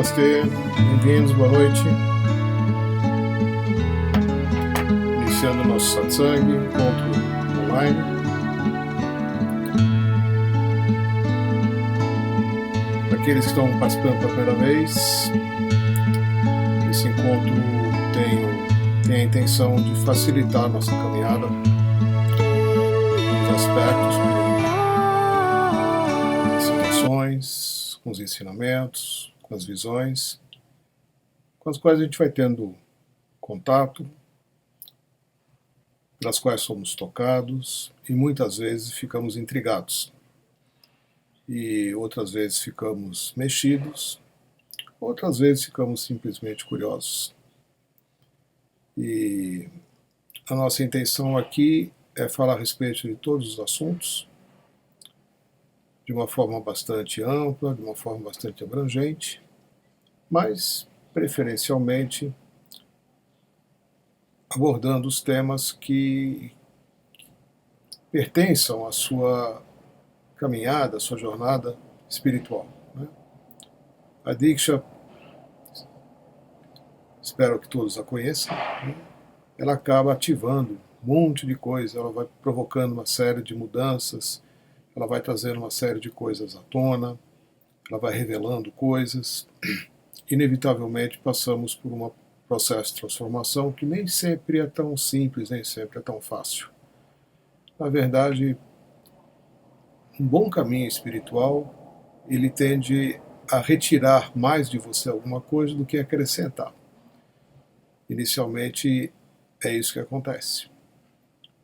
Namastê, bem-vindos, boa noite. Iniciando o nosso satsang, encontro online. Para aqueles que estão participando pela primeira vez, esse encontro tem a intenção de facilitar a nossa caminhada nos aspectos, com as situações, com os ensinamentos, com as visões, com as quais a gente vai tendo contato, pelas quais somos tocados e muitas vezes ficamos intrigados. E outras vezes ficamos mexidos, outras vezes ficamos simplesmente curiosos. E a nossa intenção aqui é falar a respeito de todos os assuntos, de uma forma bastante ampla, de uma forma bastante abrangente, mas preferencialmente abordando os temas que pertençam à sua caminhada, à sua jornada espiritual. A Diksha, espero que todos a conheçam, ela acaba ativando um monte de coisa, ela vai provocando uma série de mudanças, ela vai trazendo uma série de coisas à tona, ela vai revelando coisas. Inevitavelmente passamos por um processo de transformação que nem sempre é tão simples, nem sempre é tão fácil. Na verdade, um bom caminho espiritual, ele tende a retirar mais de você alguma coisa do que acrescentar. Inicialmente, é isso que acontece.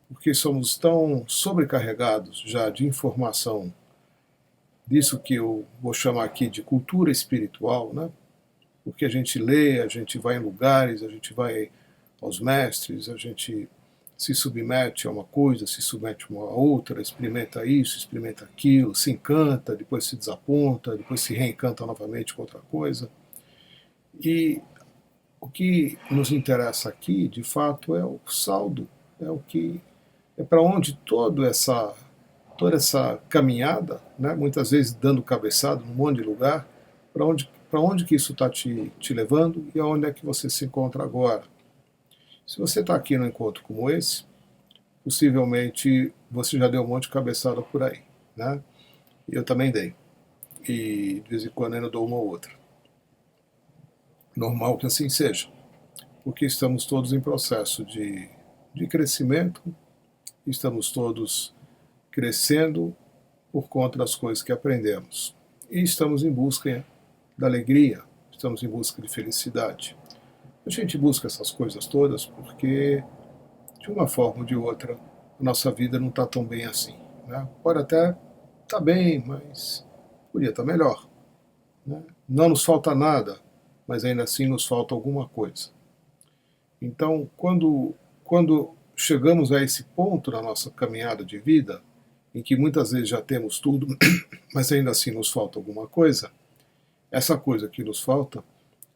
Porque somos tão sobrecarregados já de informação, disso que eu vou chamar aqui de cultura espiritual, né? Porque a gente lê, a gente vai em lugares, a gente vai aos mestres, a gente se submete a uma coisa, se submete a uma outra, experimenta isso, experimenta aquilo, se encanta, depois se desaponta, depois se reencanta novamente com outra coisa. E o que nos interessa aqui, de fato, é o saldo, é para onde toda essa caminhada, né, muitas vezes dando cabeçada num monte de lugar, para onde que isso está te levando e aonde é que você se encontra agora. Se você está aqui num encontro como esse, possivelmente você já deu um monte de cabeçada por aí, né? Eu também dei. E de vez em quando ainda dou uma ou outra. Normal que assim seja, porque estamos todos em processo de crescimento, estamos todos crescendo por conta das coisas que aprendemos. E estamos em busca da alegria, estamos em busca de felicidade. A gente busca essas coisas todas porque, de uma forma ou de outra, a nossa vida não está tão bem assim. Né? Pode até estar bem, mas podia estar melhor. Né? Não nos falta nada, mas ainda assim nos falta alguma coisa. Então, quando chegamos a esse ponto na nossa caminhada de vida, em que muitas vezes já temos tudo, mas ainda assim nos falta alguma coisa, essa coisa que nos falta,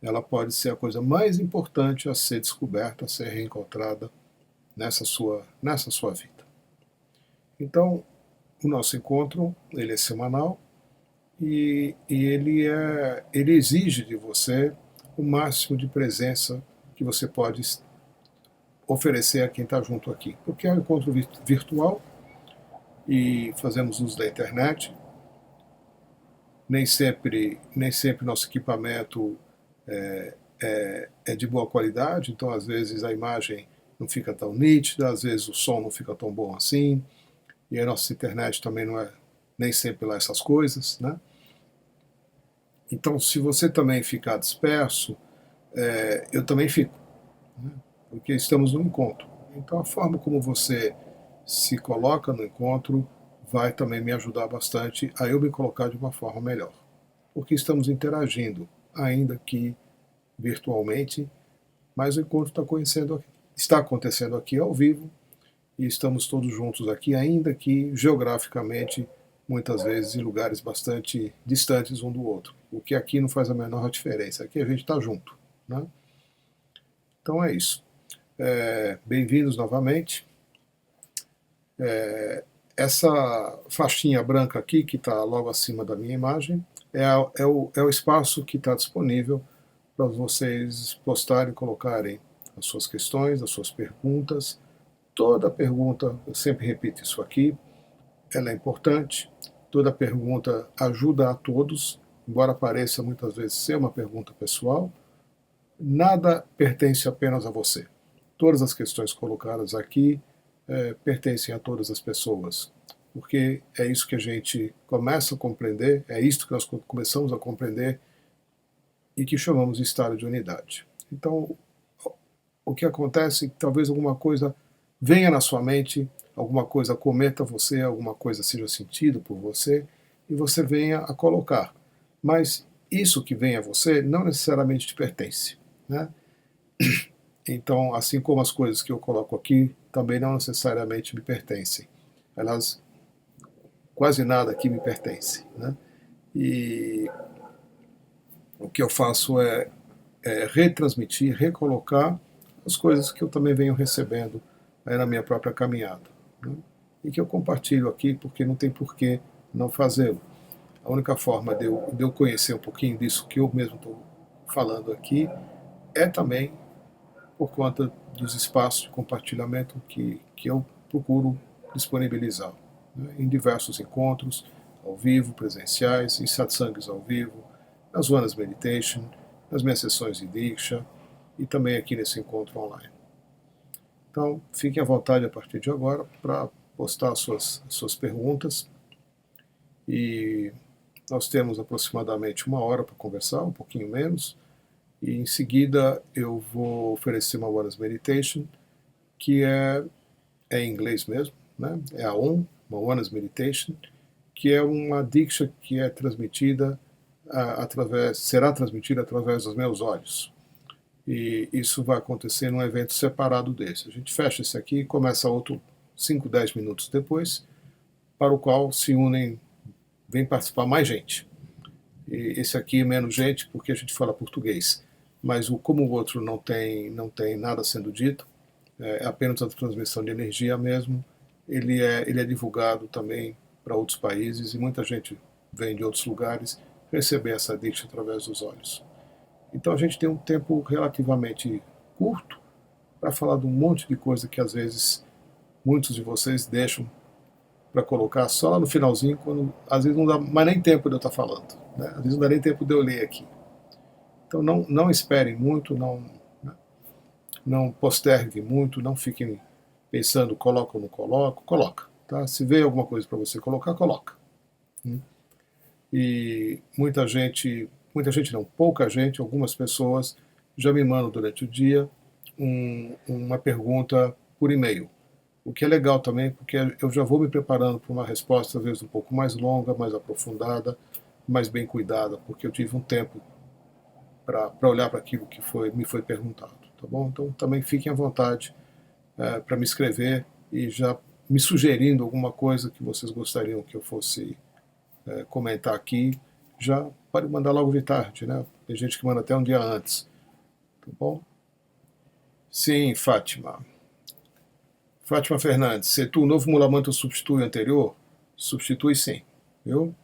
ela pode ser a coisa mais importante a ser descoberta, a ser reencontrada nessa sua vida. Então, o nosso encontro, ele é semanal e ele exige de você o máximo de presença que você pode oferecer a quem está junto aqui. Porque é um encontro virtual e fazemos uso da internet. Nem sempre nosso equipamento é de boa qualidade, então às vezes a imagem não fica tão nítida, às vezes o som não fica tão bom assim, e a nossa internet também não é nem sempre lá essas coisas, né? Então, se você também ficar disperso, eu também fico, né? Porque estamos no encontro. Então, a forma como você se coloca no encontro vai também me ajudar bastante a eu me colocar de uma forma melhor. Porque estamos interagindo, ainda que virtualmente, mas o encontro está acontecendo aqui ao vivo e estamos todos juntos aqui, ainda que geograficamente, muitas vezes em lugares bastante distantes um do outro. O que aqui não faz a menor diferença, aqui a gente está junto. Né? Então é isso. Bem-vindos novamente. Essa faixinha branca aqui, que está logo acima da minha imagem, é o espaço que está disponível para vocês postarem, colocarem as suas questões, as suas perguntas. Toda pergunta, eu sempre repito isso aqui, ela é importante. Toda pergunta ajuda a todos, embora pareça muitas vezes ser uma pergunta pessoal. Nada pertence apenas a você. Todas as questões colocadas aqui pertencem a todas as pessoas, porque é isso que a gente começa a compreender, é isso que nós começamos a compreender e que chamamos de estado de unidade. Então, o que acontece é que talvez alguma coisa venha na sua mente, alguma coisa cometa você, alguma coisa seja sentido por você, e você venha a colocar. Mas isso que vem a você não necessariamente te pertence, né? Então, assim como as coisas que eu coloco aqui, também não necessariamente me pertencem. Elas, quase nada aqui me pertence, né? E o que eu faço é retransmitir, recolocar as coisas que eu também venho recebendo na minha própria caminhada, né? E que eu compartilho aqui, porque não tem por que não fazê-lo. A única forma de eu conhecer um pouquinho disso que eu mesmo estou falando aqui é também por conta dos espaços de compartilhamento que eu procuro disponibilizar, né, em diversos encontros, ao vivo, presenciais, em satsangs ao vivo, nas Onas Meditation, nas minhas sessões de Diksha e também aqui nesse encontro online. Então, fiquem à vontade a partir de agora para postar suas perguntas, e nós temos aproximadamente 1 hora para conversar, um pouquinho menos, e em seguida eu vou oferecer uma Onas Meditation, que é em inglês mesmo, né? É a uma Onas Meditation, que é uma Diksha que é transmitida será transmitida através dos meus olhos. E isso vai acontecer num evento separado desse. A gente fecha esse aqui e começa outro 5, 10 minutos depois, para o qual se unem, vem participar mais gente. E esse aqui é menos gente porque a gente fala português, mas como o outro não tem nada sendo dito, é apenas a transmissão de energia mesmo, ele é divulgado também para outros países e muita gente vem de outros lugares receber essa Diksha através dos olhos. Então a gente tem um tempo relativamente curto para falar de um monte de coisa que às vezes muitos de vocês deixam para colocar só lá no finalzinho, quando às vezes não dá mais nem tempo de eu estar falando, né? Às vezes não dá nem tempo de eu ler aqui. Então não esperem muito, não posterguem muito, não fiquem pensando coloco ou não coloco, coloca. Tá? Se veio alguma coisa para você colocar, coloca. E pouca gente, algumas pessoas já me mandam durante o dia uma pergunta por e-mail. O que é legal também, porque eu já vou me preparando para uma resposta, às vezes um pouco mais longa, mais aprofundada, mais bem cuidada, porque eu tive um tempo para olhar para aquilo que me foi perguntado, tá bom? Então também fiquem à vontade para me escrever e já me sugerindo alguma coisa que vocês gostariam que eu fosse comentar aqui, já pode mandar logo de tarde, né? Tem gente que manda até um dia antes, tá bom? Sim, Fátima. Fátima Fernandes, se o novo Mula Mantra substitui o anterior? Substitui sim, viu?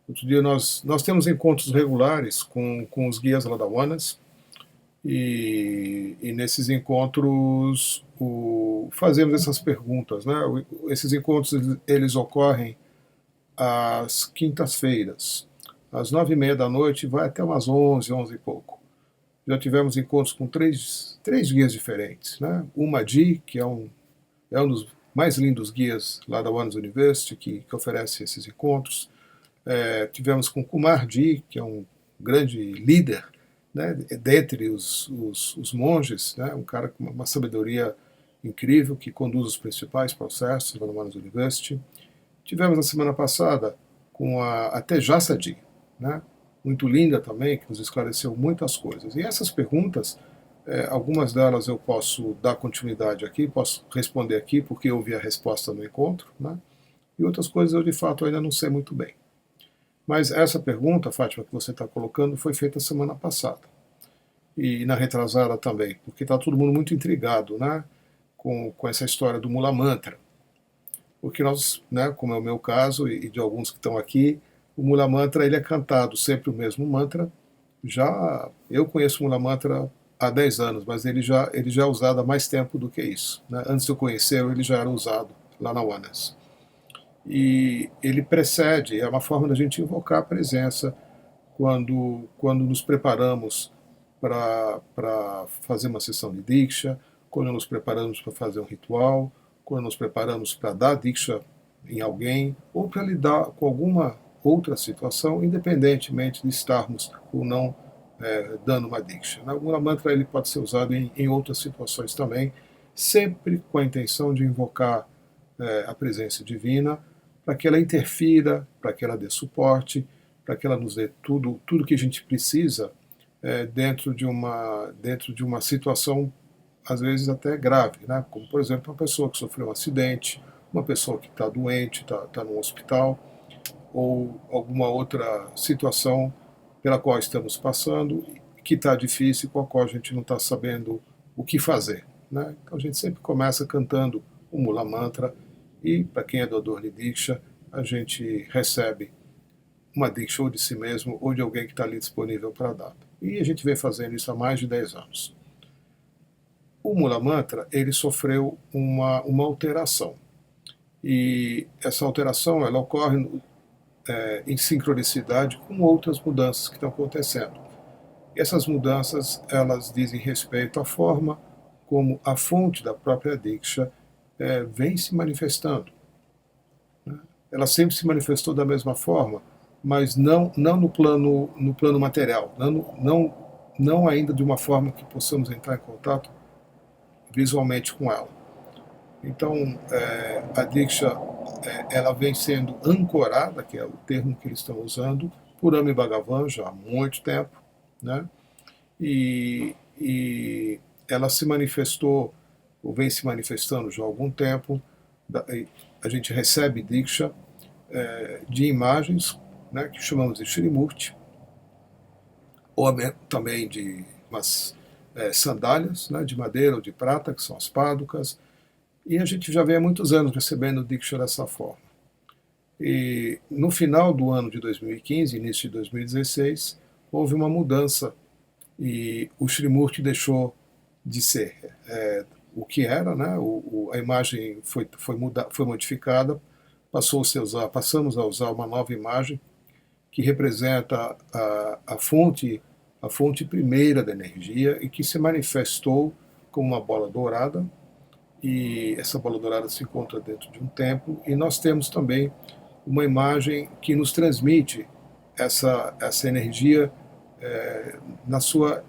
Outro dia nós temos encontros regulares com os guias lá da Onas, e nesses encontros fazemos essas perguntas, né? Esses encontros eles ocorrem às quintas-feiras, às 9h30 da noite, vai até umas 11, 11 e pouco. Já tivemos encontros com três guias diferentes, né? O Madi, que é um dos mais lindos guias lá da Onas University, que oferece esses encontros. Tivemos com Kumarji, que é um grande líder, né, dentre os monges, né, um cara com uma sabedoria incrível, que conduz os principais processos da Onas University. Tivemos na semana passada com a Tejassaji, né, muito linda também, que nos esclareceu muitas coisas. E essas perguntas, algumas delas eu posso dar continuidade aqui, posso responder aqui, porque eu vi a resposta no encontro, né, e outras coisas eu de fato ainda não sei muito bem. Mas essa pergunta, Fátima, que você está colocando, foi feita semana passada. E na retrasada também, porque está todo mundo muito intrigado, né, com essa história do Mula Mantra. Porque nós, né, como é o meu caso e de alguns que estão aqui, O Mula Mantra ele é cantado sempre o mesmo mantra. Já eu conheço o Mula Mantra há 10 anos, mas ele já é usado há mais tempo do que isso, né? Antes de eu conhecer, ele já era usado lá na Oneness. E ele precede, é uma forma da gente invocar a presença quando nos preparamos para fazer uma sessão de Diksha, quando nos preparamos para fazer um ritual, quando nos preparamos para dar Diksha em alguém, ou para lidar com alguma outra situação, independentemente de estarmos ou não dando uma Diksha. O Mula Mantra ele pode ser usado em outras situações também, sempre com a intenção de invocar a presença divina, para que ela interfira, para que ela dê suporte, para que ela nos dê tudo que a gente precisa dentro de uma situação, às vezes até grave, né? Como, por exemplo, uma pessoa que sofreu um acidente, uma pessoa que está doente, está no hospital, ou alguma outra situação pela qual estamos passando, que está difícil, com a qual a gente não está sabendo o que fazer, né? Então a gente sempre começa cantando o Mula Mantra, e para quem é doador de Diksha, a gente recebe uma Diksha ou de si mesmo ou de alguém que está ali disponível para dar. E a gente vem fazendo isso há mais de 10 anos. O Mula Mantra ele sofreu uma alteração. E essa alteração ela ocorre em sincronicidade com outras mudanças que estão acontecendo. E essas mudanças elas dizem respeito à forma como a fonte da própria Diksha vem se manifestando. Ela sempre se manifestou da mesma forma, mas não no plano material, não ainda de uma forma que possamos entrar em contato visualmente com ela. Então, a Diksha ela vem sendo ancorada, que é o termo que eles estão usando, por Ame Bhagavan já há muito tempo, né? E ela se manifestou, ou vem se manifestando já há algum tempo. A gente recebe Diksha de imagens, né, que chamamos de Shrimurti, ou também de umas sandálias, né, de madeira ou de prata, que são as páducas, e a gente já vem há muitos anos recebendo Diksha dessa forma. E no final do ano de 2015, início de 2016, houve uma mudança e o Shrimurti deixou de ser o que era, né? A imagem foi modificada, passamos a usar uma nova imagem que representa a fonte primeira da energia e que se manifestou como uma bola dourada, e essa bola dourada se encontra dentro de um templo, e nós temos também uma imagem que nos transmite essa energia na sua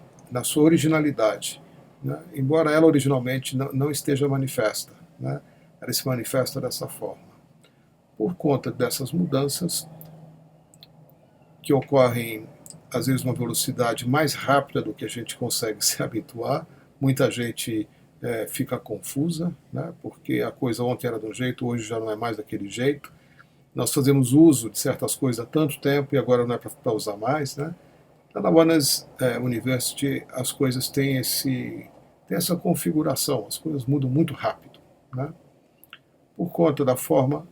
originalidade, né? Embora ela originalmente não esteja manifesta, né? Ela se manifesta dessa forma. Por conta dessas mudanças, que ocorrem às vezes uma velocidade mais rápida do que a gente consegue se habituar, muita gente fica confusa, né? Porque a coisa ontem era de um jeito, hoje já não é mais daquele jeito. Nós fazemos uso de certas coisas há tanto tempo e agora não é para usar mais, né? Na Oneness University as coisas têm essa configuração, as coisas mudam muito rápido, né? Por conta da forma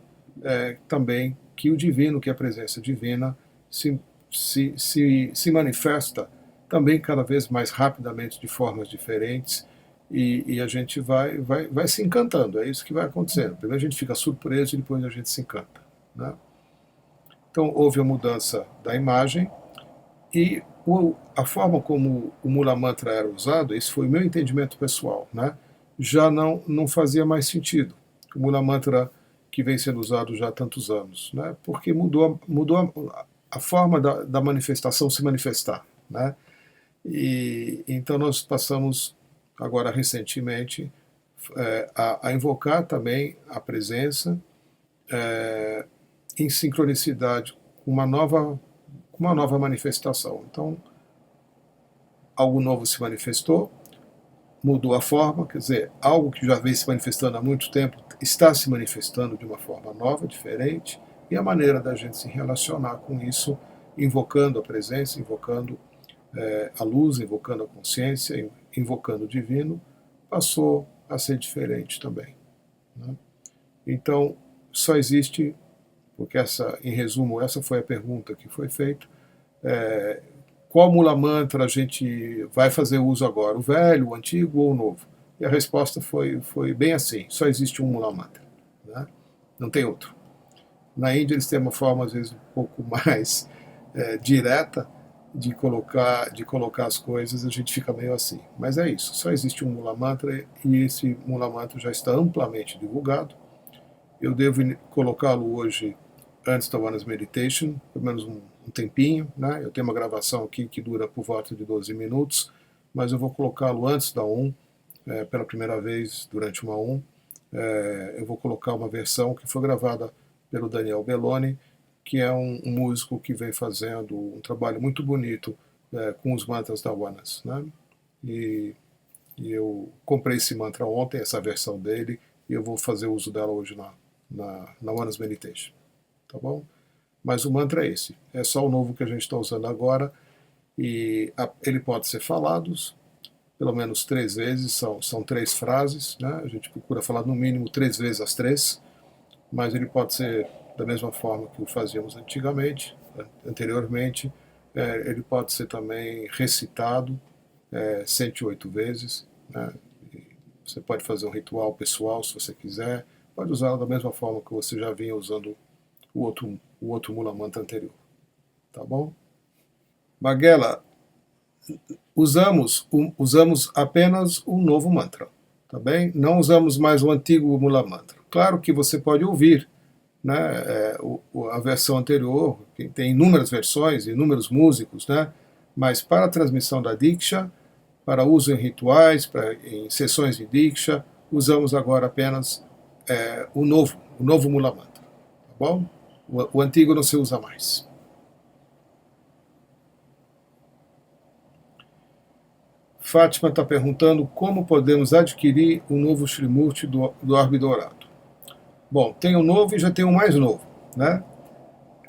também que o divino, que é a presença divina, se manifesta também cada vez mais rapidamente de formas diferentes, e a gente vai se encantando, é isso que vai acontecendo. Primeiro a gente fica surpreso e depois a gente se encanta, né? Então houve a mudança da imagem, e a forma como o Mula Mantra era usado, esse foi o meu entendimento pessoal, né? Já não fazia mais sentido. O Mula Mantra que vem sendo usado já há tantos anos, né? Porque mudou a forma da manifestação se manifestar, né? E então nós passamos agora recentemente a invocar também a presença em sincronicidade com uma nova manifestação. Então, algo novo se manifestou, mudou a forma, quer dizer, algo que já vem se manifestando há muito tempo está se manifestando de uma forma nova, diferente, e a maneira da gente se relacionar com isso, invocando a presença, invocando a luz, invocando a consciência, invocando o divino, passou a ser diferente também, né? Então, só existe porque em resumo, essa foi a pergunta que foi feita. Qual Mula Mantra a gente vai fazer uso agora, o velho, o antigo ou o novo? E a resposta foi bem assim, só existe um Mula Mantra, né? Não tem outro. Na Índia eles têm uma forma, às vezes, um pouco mais direta de colocar as coisas, a gente fica meio assim. Mas é isso, só existe um Mula Mantra e esse Mula Mantra já está amplamente divulgado. Eu devo colocá-lo hoje antes da One's Meditation, pelo menos um tempinho, né? Eu tenho uma gravação aqui que dura por volta de 12 minutos, mas eu vou colocá-lo antes da pela primeira vez durante uma eu vou colocar uma versão que foi gravada pelo Daniel Belloni, que é um músico que vem fazendo um trabalho muito bonito com os mantras da One's, né? E eu comprei esse mantra ontem, essa versão dele, e eu vou fazer uso dela hoje na One's Meditation, tá bom? Mas o mantra é esse, é só o novo que a gente está usando agora, e ele pode ser falado pelo menos 3 vezes, são 3 frases, né? A gente procura falar no mínimo 3 vezes as 3, mas ele pode ser da mesma forma que o fazíamos anteriormente, ele pode ser também recitado 108 vezes, né? Você pode fazer um ritual pessoal se você quiser, pode usá-lo da mesma forma que você já vinha usando o outro Mula Mantra anterior, tá bom? Maghela, usamos apenas o novo mantra, tá bem? Não usamos mais o antigo Mula Mantra. Claro que você pode ouvir, né, a versão anterior, que tem inúmeras versões, inúmeros músicos, né? Mas para a transmissão da Diksha, para uso em rituais, em sessões de Diksha, usamos agora apenas o novo Mula Mantra, tá bom? O antigo não se usa mais. Fátima está perguntando como podemos adquirir o novo Srimurti do Orbe Dourado. Bom, tem o novo e já tem o mais novo, né?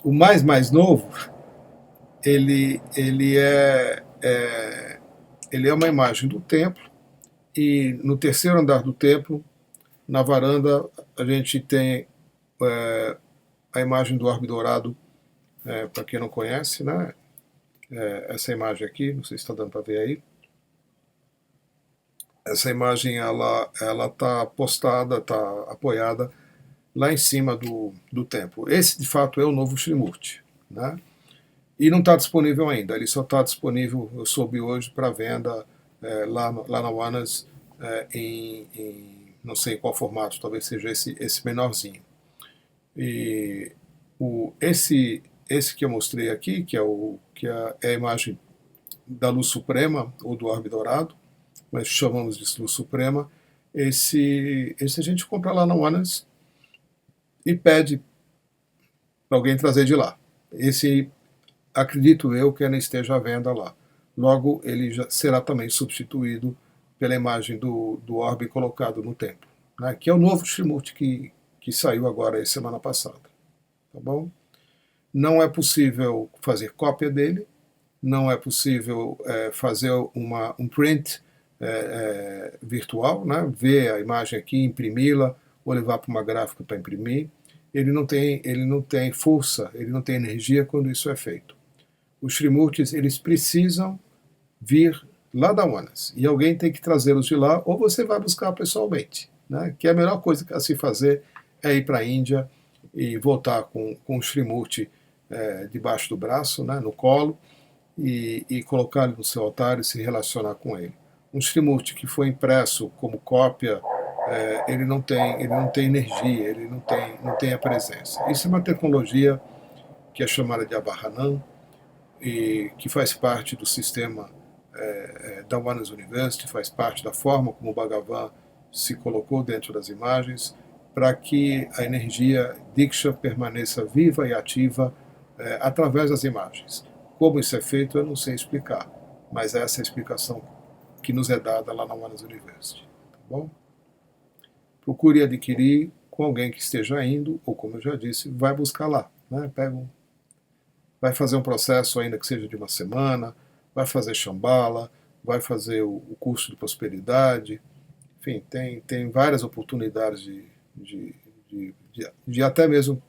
O mais novo, ele é uma imagem do templo, e no terceiro andar do templo, na varanda, a gente tem a imagem do Orbe Dourado, para quem não conhece, né? Essa imagem aqui, não sei se está dando para ver aí. Essa imagem ela está postada, está apoiada lá em cima do templo. Esse, de fato, é o novo Srimurti, né? E não está disponível ainda, ele só está disponível, eu soube hoje, para venda lá na One's, em não sei qual formato, talvez seja esse menorzinho. E esse que eu mostrei aqui, que é a imagem da luz suprema, ou do orbe dourado, nós chamamos de luz suprema, esse a gente compra lá na One's e pede para alguém trazer de lá. Esse, acredito eu, que ainda esteja à venda lá. Logo, ele já será também substituído pela imagem do orbe colocado no templo, né? Que é o novo Srimurti que saiu agora semana passada. Tá bom? Não é possível fazer cópia dele, não é possível fazer um print virtual, né? Ver a imagem aqui, imprimi-la ou levar para uma gráfica para imprimir. Ele não tem força, ele não tem energia quando isso é feito. Os Srimurtis, eles precisam vir lá da One's, e alguém tem que trazê-los de lá, ou você vai buscar pessoalmente, né? Que a melhor coisa a se fazer é ir para a Índia e voltar com o Srimurti debaixo do braço, né, no colo, e colocar ele no seu altar e se relacionar com ele. Um Srimurti que foi impresso como cópia, ele não tem energia, ele não tem a presença. Isso é uma tecnologia que é chamada de Abharanam, e que faz parte do sistema da One's University, faz parte da forma como o Bhagavan se colocou dentro das imagens, para que a energia Diksha permaneça viva e ativa através das imagens. Como isso é feito, eu não sei explicar, mas essa é a explicação que nos é dada lá na One's University. Tá bom? Procure adquirir com alguém que esteja indo, ou como eu já disse, vai buscar lá, né? Vai fazer um processo ainda que seja de uma semana, vai fazer Shambhala, vai fazer o curso de prosperidade, enfim, tem várias oportunidades de até mesmo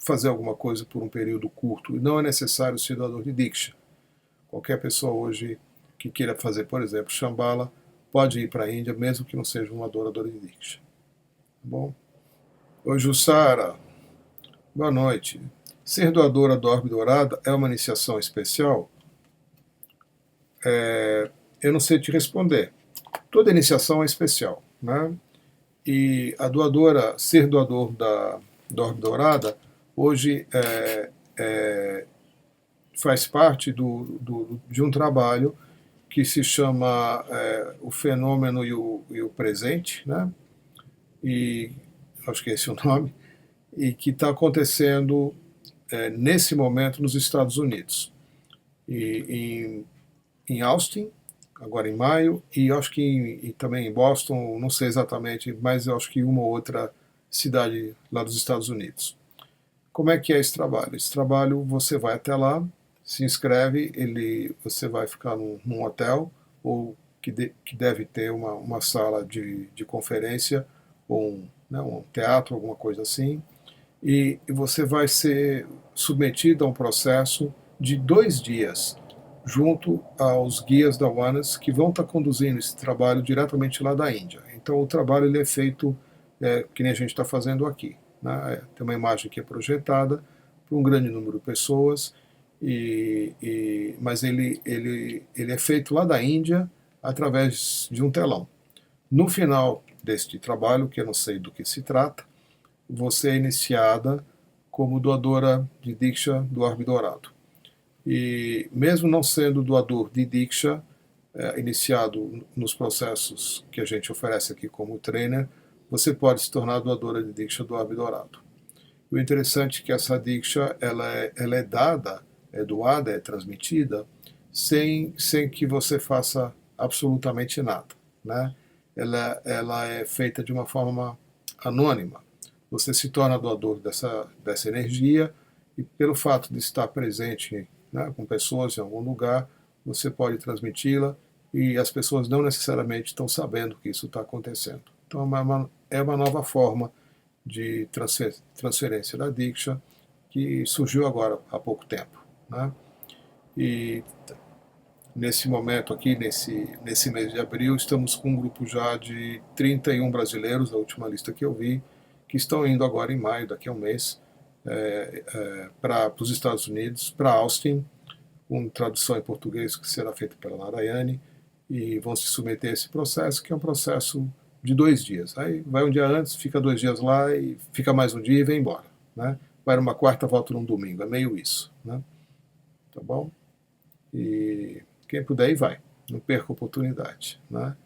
fazer alguma coisa por um período curto, e não é necessário ser doador de Diksha. Qualquer pessoa hoje que queira fazer, por exemplo, Shambhala, pode ir para a Índia, mesmo que não seja uma doadora de Diksha. Tá bom? Oi, Jussara. Boa noite. Ser doadora do Orbe Dourada é uma iniciação especial? Eu não sei te responder. Toda iniciação é especial, né? E a doadora, ser doador da Orbe Dourada, hoje faz parte de um trabalho que se chama O Fenômeno e o Presente, né? E acho que é esse o nome, e que está acontecendo nesse momento nos Estados Unidos. E em Austin, agora em maio, e acho que também em Boston, não sei exatamente, mas eu acho que uma ou outra cidade lá dos Estados Unidos. Como é que é esse trabalho? Esse trabalho, você vai até lá, se inscreve, você vai ficar num hotel, ou que deve ter uma sala de conferência, ou um teatro, alguma coisa assim, e você vai ser submetido a um processo de 2 dias, junto aos guias da ONES, que vão estar conduzindo esse trabalho diretamente lá da Índia. Então o trabalho ele é feito que nem a gente está fazendo aqui, né? Tem uma imagem que é projetada para um grande número de pessoas, mas ele é feito lá da Índia através de um telão. No final deste trabalho, que eu não sei do que se trata, você é iniciada como doadora de Diksha do Orbe Dourado. E mesmo não sendo doador de Diksha, iniciado nos processos que a gente oferece aqui como trainer, você pode se tornar doadora de Diksha do Orbe Dourado. O interessante é que essa Diksha ela é dada, é doada, é transmitida, sem que você faça absolutamente nada, né? Ela é feita de uma forma anônima. Você se torna doador dessa energia, e pelo fato de estar presente, né, com pessoas em algum lugar, você pode transmiti-la, e as pessoas não necessariamente estão sabendo que isso está acontecendo. Então é uma nova forma de transferência da Diksha, que surgiu agora há pouco tempo, né? E nesse momento aqui, nesse mês de abril, estamos com um grupo já de 31 brasileiros, a última lista que eu vi, que estão indo agora em maio, daqui a um mês, para os Estados Unidos, para Austin, com tradução em português que será feita pela Narayane, e vão se submeter a esse processo, que é um processo de 2 dias. Aí vai um dia antes, fica 2 dias lá, e fica mais um dia e vem embora, né? Vai numa quarta, volta num domingo, é meio isso, né? Tá bom? E quem puder ir vai, não perca a oportunidade, né?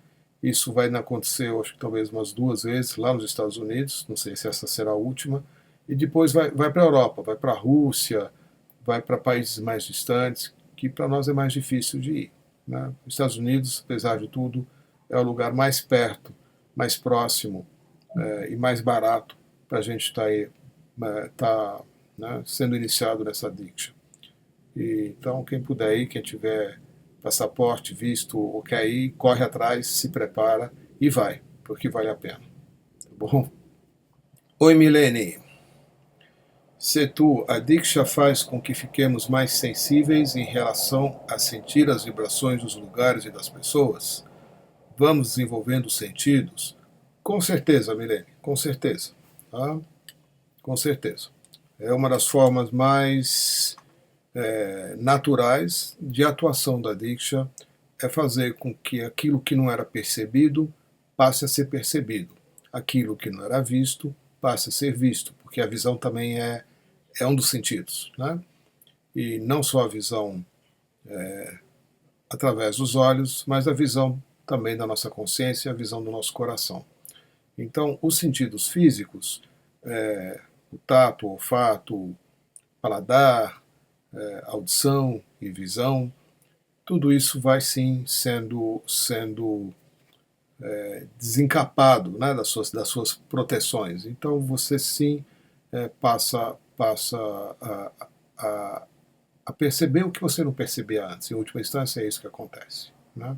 Isso vai acontecer, eu acho que talvez umas 2 vezes lá nos Estados Unidos, não sei se essa será a última, e depois vai para a Europa, vai para a Rússia, vai para países mais distantes, que para nós é mais difícil de ir, né? Os Estados Unidos, apesar de tudo, é o lugar mais perto, mais próximo e mais barato para a gente estar né, sendo iniciado nessa Diksha. Então, quem puder ir, quem tiver passaporte, visto ou quer ir, corre atrás, se prepara e vai, porque vale a pena. Tá bom? Oi, Milene. Setu, a Diksha faz com que fiquemos mais sensíveis em relação a sentir as vibrações dos lugares e das pessoas? Vamos desenvolvendo os sentidos? Com certeza, Milene, com certeza. Tá? Com certeza. É uma das formas mais naturais de atuação da Diksha, é fazer com que aquilo que não era percebido passe a ser percebido, aquilo que não era visto passe a ser visto, porque a visão também é um dos sentidos, né? E não só a visão através dos olhos, mas a visão também da nossa consciência, a visão do nosso coração. Então, os sentidos físicos, o tato, o olfato, o paladar, audição e visão, tudo isso vai sim sendo desencapado, né, das suas proteções. Então você sim passa a perceber o que você não percebia antes. Em última instância é isso que acontece, né?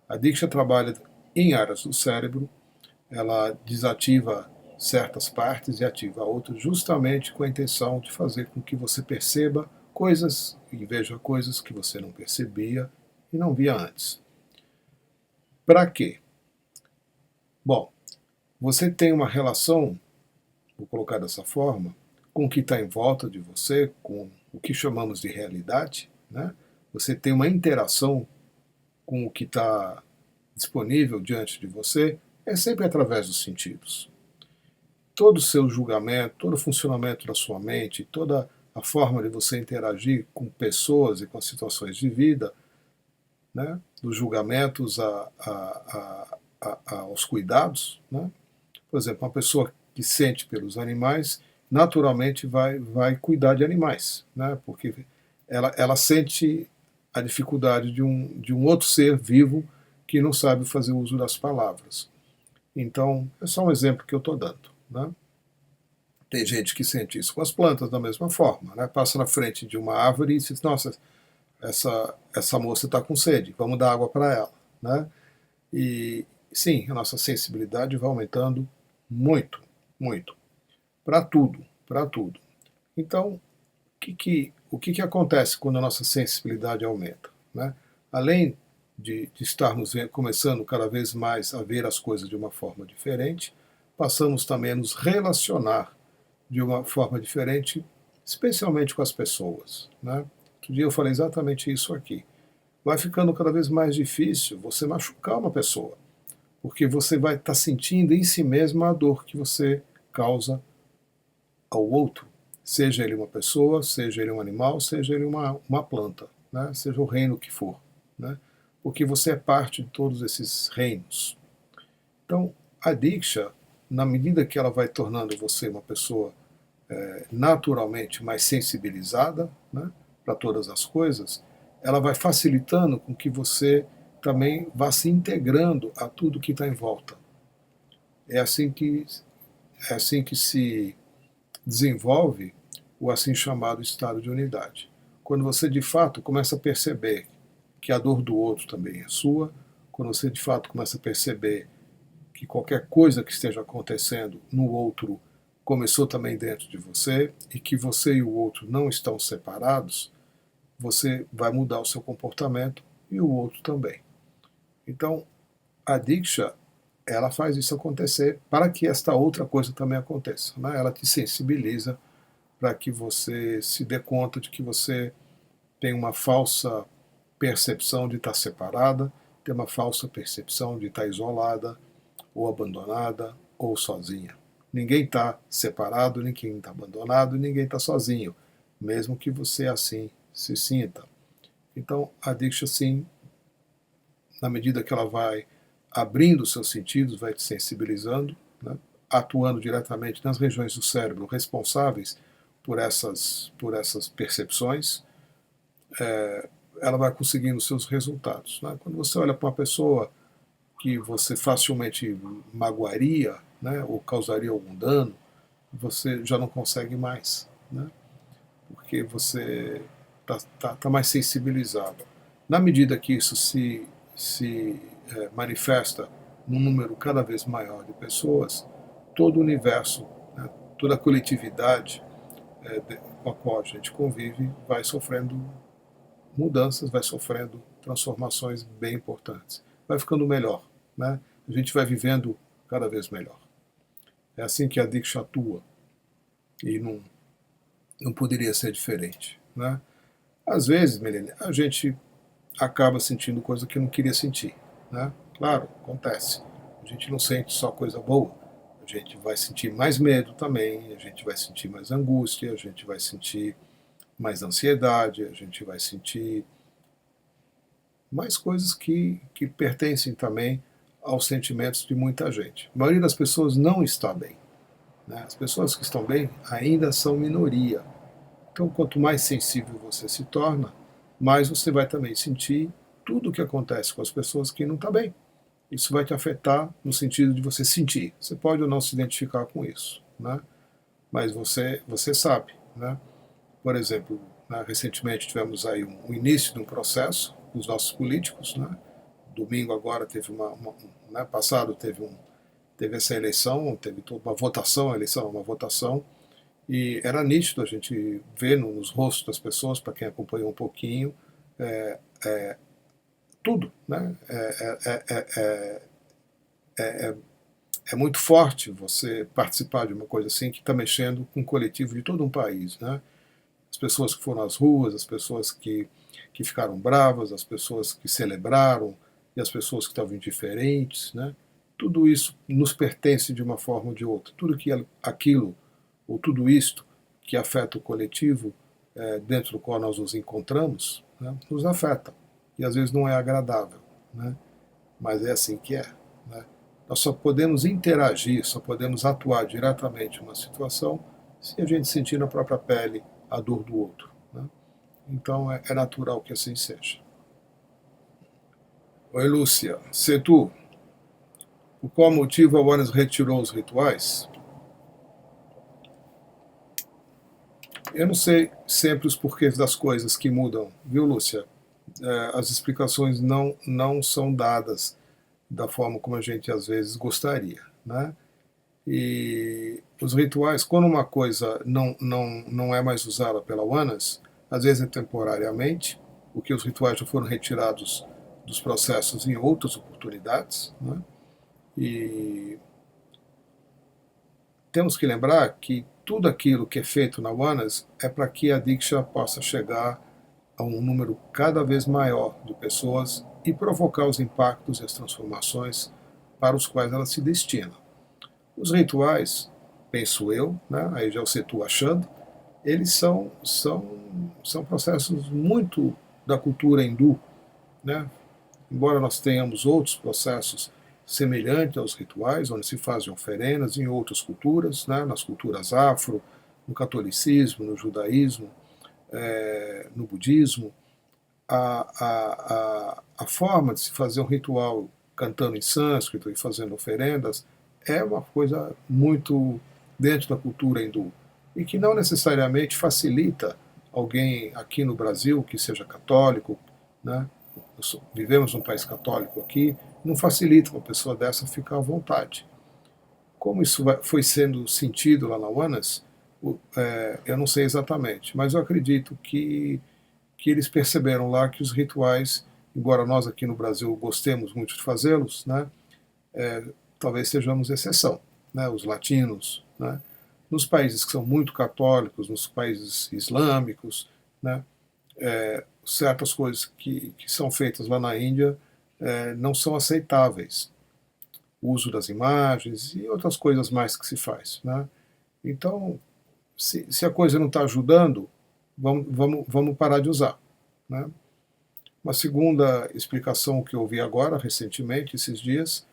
A Diksha trabalha em áreas do cérebro, ela desativa certas partes e ativa outras, justamente com a intenção de fazer com que você perceba coisas e veja coisas que você não percebia e não via antes. Para quê? Bom, você tem uma relação, vou colocar dessa forma, com o que está em volta de você, com o que chamamos de realidade, né? Você tem uma interação com o que está disponível diante de você, é sempre através dos sentidos. Todo o seu julgamento, todo o funcionamento da sua mente, toda a forma de você interagir com pessoas e com situações de vida, né? Dos julgamentos aos cuidados, né? Por exemplo, uma pessoa que sente pelos animais, naturalmente vai cuidar de animais, né? Porque ela sente a dificuldade de um outro ser vivo que não sabe fazer uso das palavras. Então, é só um exemplo que eu estou dando, né? Tem gente que sente isso com as plantas da mesma forma, né? Passa na frente de uma árvore e diz, nossa, essa moça está com sede, vamos dar água para ela, né? E sim, a nossa sensibilidade vai aumentando muito, muito, para tudo, para tudo. Então, o que acontece quando a nossa sensibilidade aumenta, né? Além de estarmos começando cada vez mais a ver as coisas de uma forma diferente, passamos também a nos relacionar de uma forma diferente, especialmente com as pessoas, né? Outro dia eu falei exatamente isso aqui. Vai ficando cada vez mais difícil você machucar uma pessoa, porque você vai estar sentindo em si mesmo a dor que você causa ao outro, seja ele uma pessoa, seja ele um animal, seja ele uma planta, né? Seja o reino que for, né? Porque você é parte de todos esses reinos. Então, a Diksha, na medida que ela vai tornando você uma pessoa naturalmente mais sensibilizada, né, para todas as coisas, ela vai facilitando com que você também vá se integrando a tudo que está em volta. É assim que se desenvolve o assim chamado estado de unidade. Quando você de fato começa a perceber que a dor do outro também é sua, quando você de fato começa a perceber que qualquer coisa que esteja acontecendo no outro começou também dentro de você e que você e o outro não estão separados, você vai mudar o seu comportamento e o outro também. Então, a Diksha, ela faz isso acontecer para que esta outra coisa também aconteça, né? Ela te sensibiliza para que você se dê conta de que você tem uma falsa percepção de estar separada, tem uma falsa percepção de estar isolada, ou abandonada, ou sozinha. Ninguém está separado, ninguém está abandonado, ninguém está sozinho, mesmo que você assim se sinta. Então, a Diksha, sim, na medida que ela vai abrindo os seus sentidos, vai te sensibilizando, né, atuando diretamente nas regiões do cérebro responsáveis por essas percepções, ela vai conseguindo seus resultados, né? Quando você olha para uma pessoa que você facilmente magoaria, né, ou causaria algum dano, você já não consegue mais, né? Porque você está mais sensibilizado. Na medida que isso se manifesta num número cada vez maior de pessoas, todo o universo, né, toda a coletividade com a qual a gente convive vai sofrendo mudanças, vai sofrendo transformações bem importantes. Vai ficando melhor, né? A gente vai vivendo cada vez melhor. É assim que a Diksha atua e não poderia ser diferente, né? Às vezes, Melene, a gente acaba sentindo coisa que não queria sentir, né? Claro, acontece. A gente não sente só coisa boa. A gente vai sentir mais medo também, a gente vai sentir mais angústia, a gente vai sentir mais ansiedade, a gente vai sentir mais coisas que pertencem também aos sentimentos de muita gente. A maioria das pessoas não está bem, né? As pessoas que estão bem ainda são minoria. Então, quanto mais sensível você se torna, mais você vai também sentir tudo o que acontece com as pessoas que não estão bem. Isso vai te afetar no sentido de você sentir. Você pode ou não se identificar com isso, né? Mas você sabe, né? Por exemplo, né, recentemente tivemos aí um início de um processo dos nossos políticos, né? Domingo agora teve passado teve teve essa eleição, teve toda uma votação, a eleição é uma votação, e era nítido a gente ver nos rostos das pessoas, para quem acompanhou um pouquinho, tudo, né? É muito forte você participar de uma coisa assim que está mexendo com o coletivo de todo um país, né? As pessoas que foram às ruas, as pessoas que ficaram bravas, as pessoas que celebraram e as pessoas que estavam indiferentes, né? Tudo isso nos pertence de uma forma ou de outra. Tudo que aquilo ou tudo isto que afeta o coletivo dentro do qual nós nos encontramos, né, nos afeta. E às vezes não é agradável, né? Mas é assim que é, né? Nós só podemos interagir, só podemos atuar diretamente numa situação se a gente sentir na própria pele a dor do outro, né? Então é natural que assim seja. Oi, Lúcia. Setu, por qual motivo a Warnes retirou os rituais? Eu não sei sempre os porquês das coisas que mudam, viu, Lúcia? As explicações não são dadas da forma como a gente às vezes gostaria, né? E os rituais, quando uma coisa não é mais usada pela Warnes, às vezes é temporariamente, porque os rituais já foram retirados dos processos em outras oportunidades, né? E temos que lembrar que tudo aquilo que é feito na Warnes é para que a Diksha possa chegar a um número cada vez maior de pessoas e provocar os impactos e as transformações para os quais ela se destina. Os rituais, penso eu, né, aí já você tu achando, eles são processos muito da cultura hindu, né? Embora nós tenhamos outros processos semelhantes aos rituais, onde se fazem oferendas em outras culturas, né, nas culturas afro, no catolicismo, no judaísmo, no budismo, a forma de se fazer um ritual cantando em sânscrito e fazendo oferendas é uma coisa muito dentro da cultura hindu e que não necessariamente facilita alguém aqui no Brasil que seja católico, né? Vivemos num país católico aqui, não facilita uma pessoa dessa ficar à vontade. Como isso foi sendo sentido lá na Warnes, eu não sei exatamente, mas eu acredito que eles perceberam lá que os rituais, embora nós aqui no Brasil gostemos muito de fazê-los, né, talvez sejamos exceção, né, os latinos, né, nos países que são muito católicos, nos países islâmicos, né, certas coisas que são feitas lá na Índia não são aceitáveis. O uso das imagens e outras coisas mais que se faz, né? Então, se a coisa não está ajudando, vamos parar de usar, né? Uma segunda explicação que eu ouvi agora, recentemente, esses dias,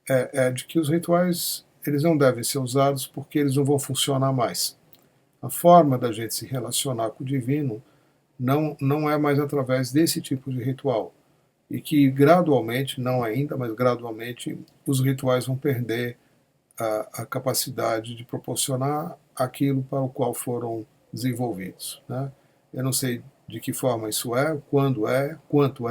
é de que os rituais eles não devem ser usados porque eles não vão funcionar mais. A forma da gente se relacionar com o divino não é mais através desse tipo de ritual. E que gradualmente, não ainda, mas gradualmente, os rituais vão perder a capacidade de proporcionar aquilo para o qual foram desenvolvidos, né? Eu não sei de que forma isso quando quanto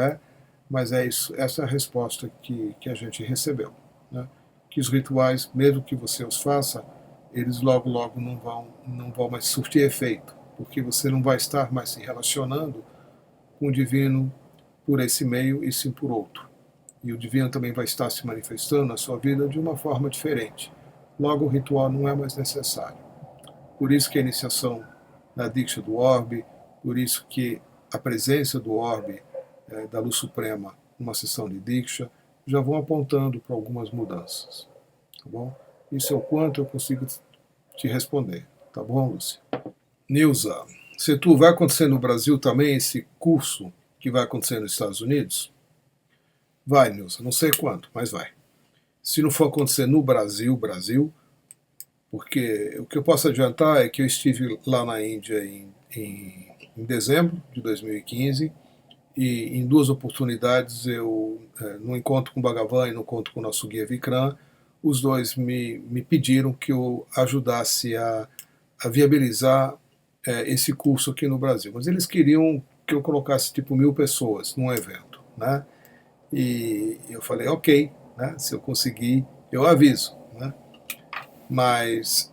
mas é isso, essa é a resposta que a gente recebeu, né? Que os rituais, mesmo que você os faça, eles logo não vão mais surtir efeito, porque você não vai estar mais se relacionando com o divino por esse meio e sim por outro. E o divino também vai estar se manifestando na sua vida de uma forma diferente. Logo, o ritual não é mais necessário. Por isso que a iniciação na Diksha do Orbe, por isso que a presença do Orbe, da Luz Suprema, numa sessão de Diksha, já vão apontando para algumas mudanças. Tá bom? Isso é o quanto eu consigo te responder. Tá bom, Lúcia? Nilza, se tu vai acontecer no Brasil também esse curso que vai acontecer nos Estados Unidos? Vai, Nilza, não sei quando, mas vai. Se não for acontecer no Brasil, porque o que eu posso adiantar é que eu estive lá na Índia em dezembro de 2015 e em duas oportunidades eu, no encontro com o Bhagavan e no encontro com o nosso guia Vikram, os dois me pediram que eu ajudasse a viabilizar esse curso aqui no Brasil. Mas eles queriam que eu colocasse tipo 1.000 pessoas num evento, né? E eu falei, ok, né? Se eu conseguir, eu aviso. né? Mas,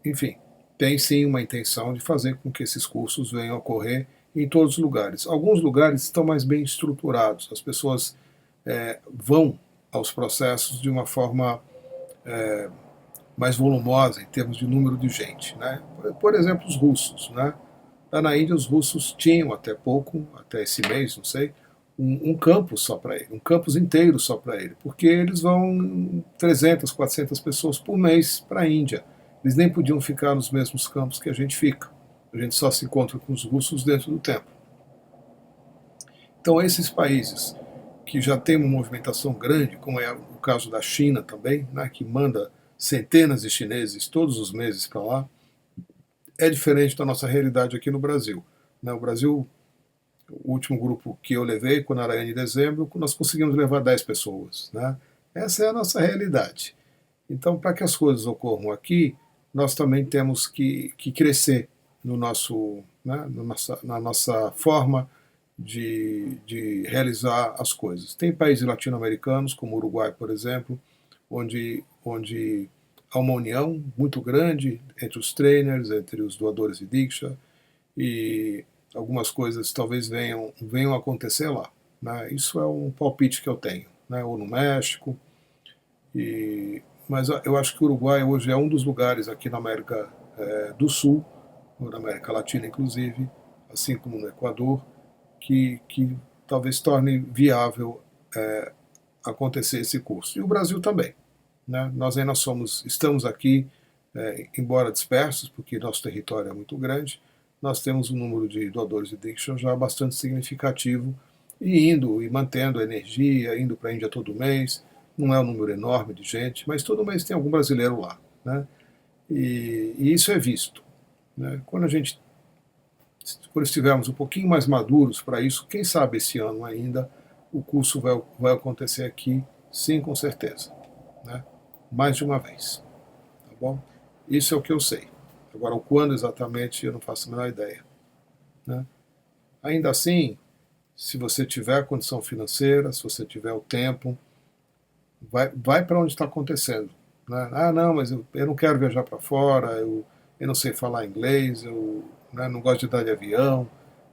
enfim, tem sim uma intenção de fazer com que esses cursos venham a ocorrer em todos os lugares. Alguns lugares estão mais bem estruturados, as pessoas vão aos processos de uma forma mais volumosa em termos de número de gente, né? Por exemplo, os russos, né? Lá na Índia, os russos tinham até pouco, até esse mês, não sei, um campus só para ele, um campus inteiro só para ele, porque eles vão 300, 400 pessoas por mês para a Índia. Eles nem podiam ficar nos mesmos campos que a gente fica. A gente só se encontra com os russos dentro do templo. Então, esses países que já têm uma movimentação grande, como é o caso da China também, né, que manda centenas de chineses todos os meses para lá, é diferente da nossa realidade aqui no Brasil. No Brasil, o último grupo que eu levei, quando era em dezembro, nós conseguimos levar 10 pessoas. Né? Essa é a nossa realidade. Então, para que as coisas ocorram aqui, nós também temos que crescer no nosso, né, na nossa forma de realizar as coisas. Tem países latino-americanos, como o Uruguai, por exemplo, onde há uma união muito grande entre os trainers, entre os doadores de Diksha, e algumas coisas talvez venham a acontecer lá. Né? Isso é um palpite que eu tenho. Né? Ou no México. Mas eu acho que o Uruguai hoje é um dos lugares aqui na América do Sul, ou na América Latina inclusive, assim como no Equador, que talvez torne viável acontecer esse curso. E o Brasil também. Né? Nós ainda estamos aqui, embora dispersos, porque nosso território é muito grande, nós temos um número de doadores de Diksha já bastante significativo, e indo e mantendo a energia, indo para a Índia todo mês. Não é um número enorme de gente, mas todo mês tem algum brasileiro lá. Né? E isso é visto. Né? Quando estivermos um pouquinho mais maduros para isso, quem sabe esse ano ainda, o curso vai acontecer aqui, sim, com certeza. Né? Mais de uma vez. Tá bom? Isso é o que eu sei. Agora, o quando exatamente, eu não faço a menor ideia. Né? Ainda assim, se você tiver condição financeira, se você tiver o tempo, vai para onde está acontecendo. Né? Ah, não, mas eu não quero viajar para fora, eu não sei falar inglês, eu não gosto de andar de avião,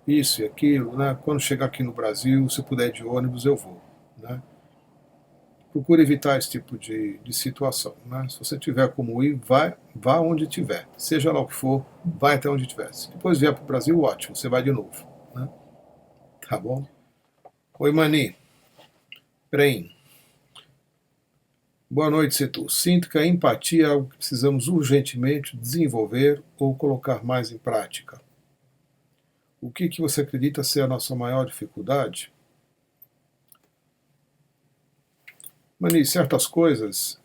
isso e aquilo. Né? Quando chegar aqui no Brasil, se puder ir de ônibus, eu vou. Né? Procure evitar esse tipo de situação. Né? Se você tiver como ir, vá onde tiver. Seja lá o que for, vai até onde tiver. Se depois vier para o Brasil, ótimo, você vai de novo. Né? Tá bom? Oi, Mani. Prem. Boa noite, Setu. Sinto que a empatia é algo que precisamos urgentemente desenvolver ou colocar mais em prática. O que você acredita ser a nossa maior dificuldade? Mani, certas coisas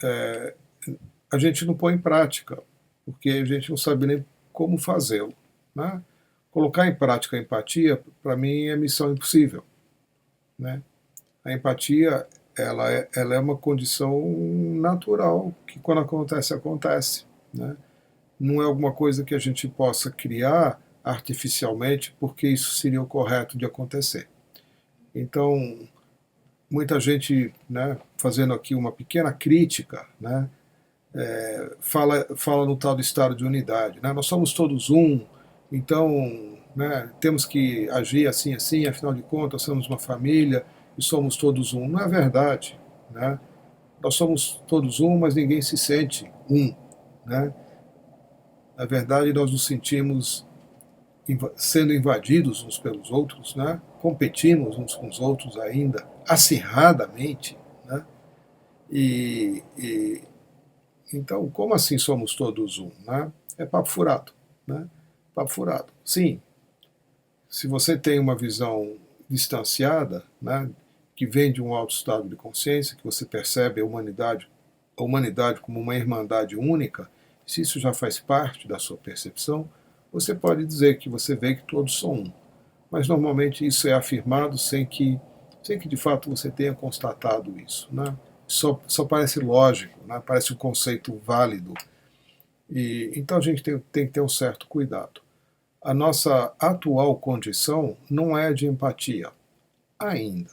a gente não põe em prática, porque a gente não sabe nem como fazê-lo. Né? Colocar em prática a empatia, para mim, é missão impossível. Né? A empatia ela é uma condição natural, que quando acontece, acontece. Né? Não é alguma coisa que a gente possa criar artificialmente, porque isso seria o correto de acontecer. Então, muita gente, né, fazendo aqui uma pequena crítica, né, fala no tal do estado de unidade. Né? Nós somos todos um, então né, temos que agir assim, assim, afinal de contas, somos uma família e somos todos um. Não é verdade. Né? Nós somos todos um, mas ninguém se sente um. Né? Na verdade, nós nos sentimos sendo invadidos uns pelos outros, né? Competimos uns com os outros ainda, acirradamente. Né? Então, como assim somos todos um? Né? É papo furado. Né? Papo furado. Sim, se você tem uma visão distanciada, né, que vem de um alto estado de consciência, que você percebe a humanidade como uma irmandade única, se isso já faz parte da sua percepção, você pode dizer que você vê que todos são um. Mas normalmente isso é afirmado sem que de fato você tenha constatado isso. Né? Só parece lógico, né? Parece um conceito válido. Então a gente tem que ter um certo cuidado. A nossa atual condição não é de empatia, ainda.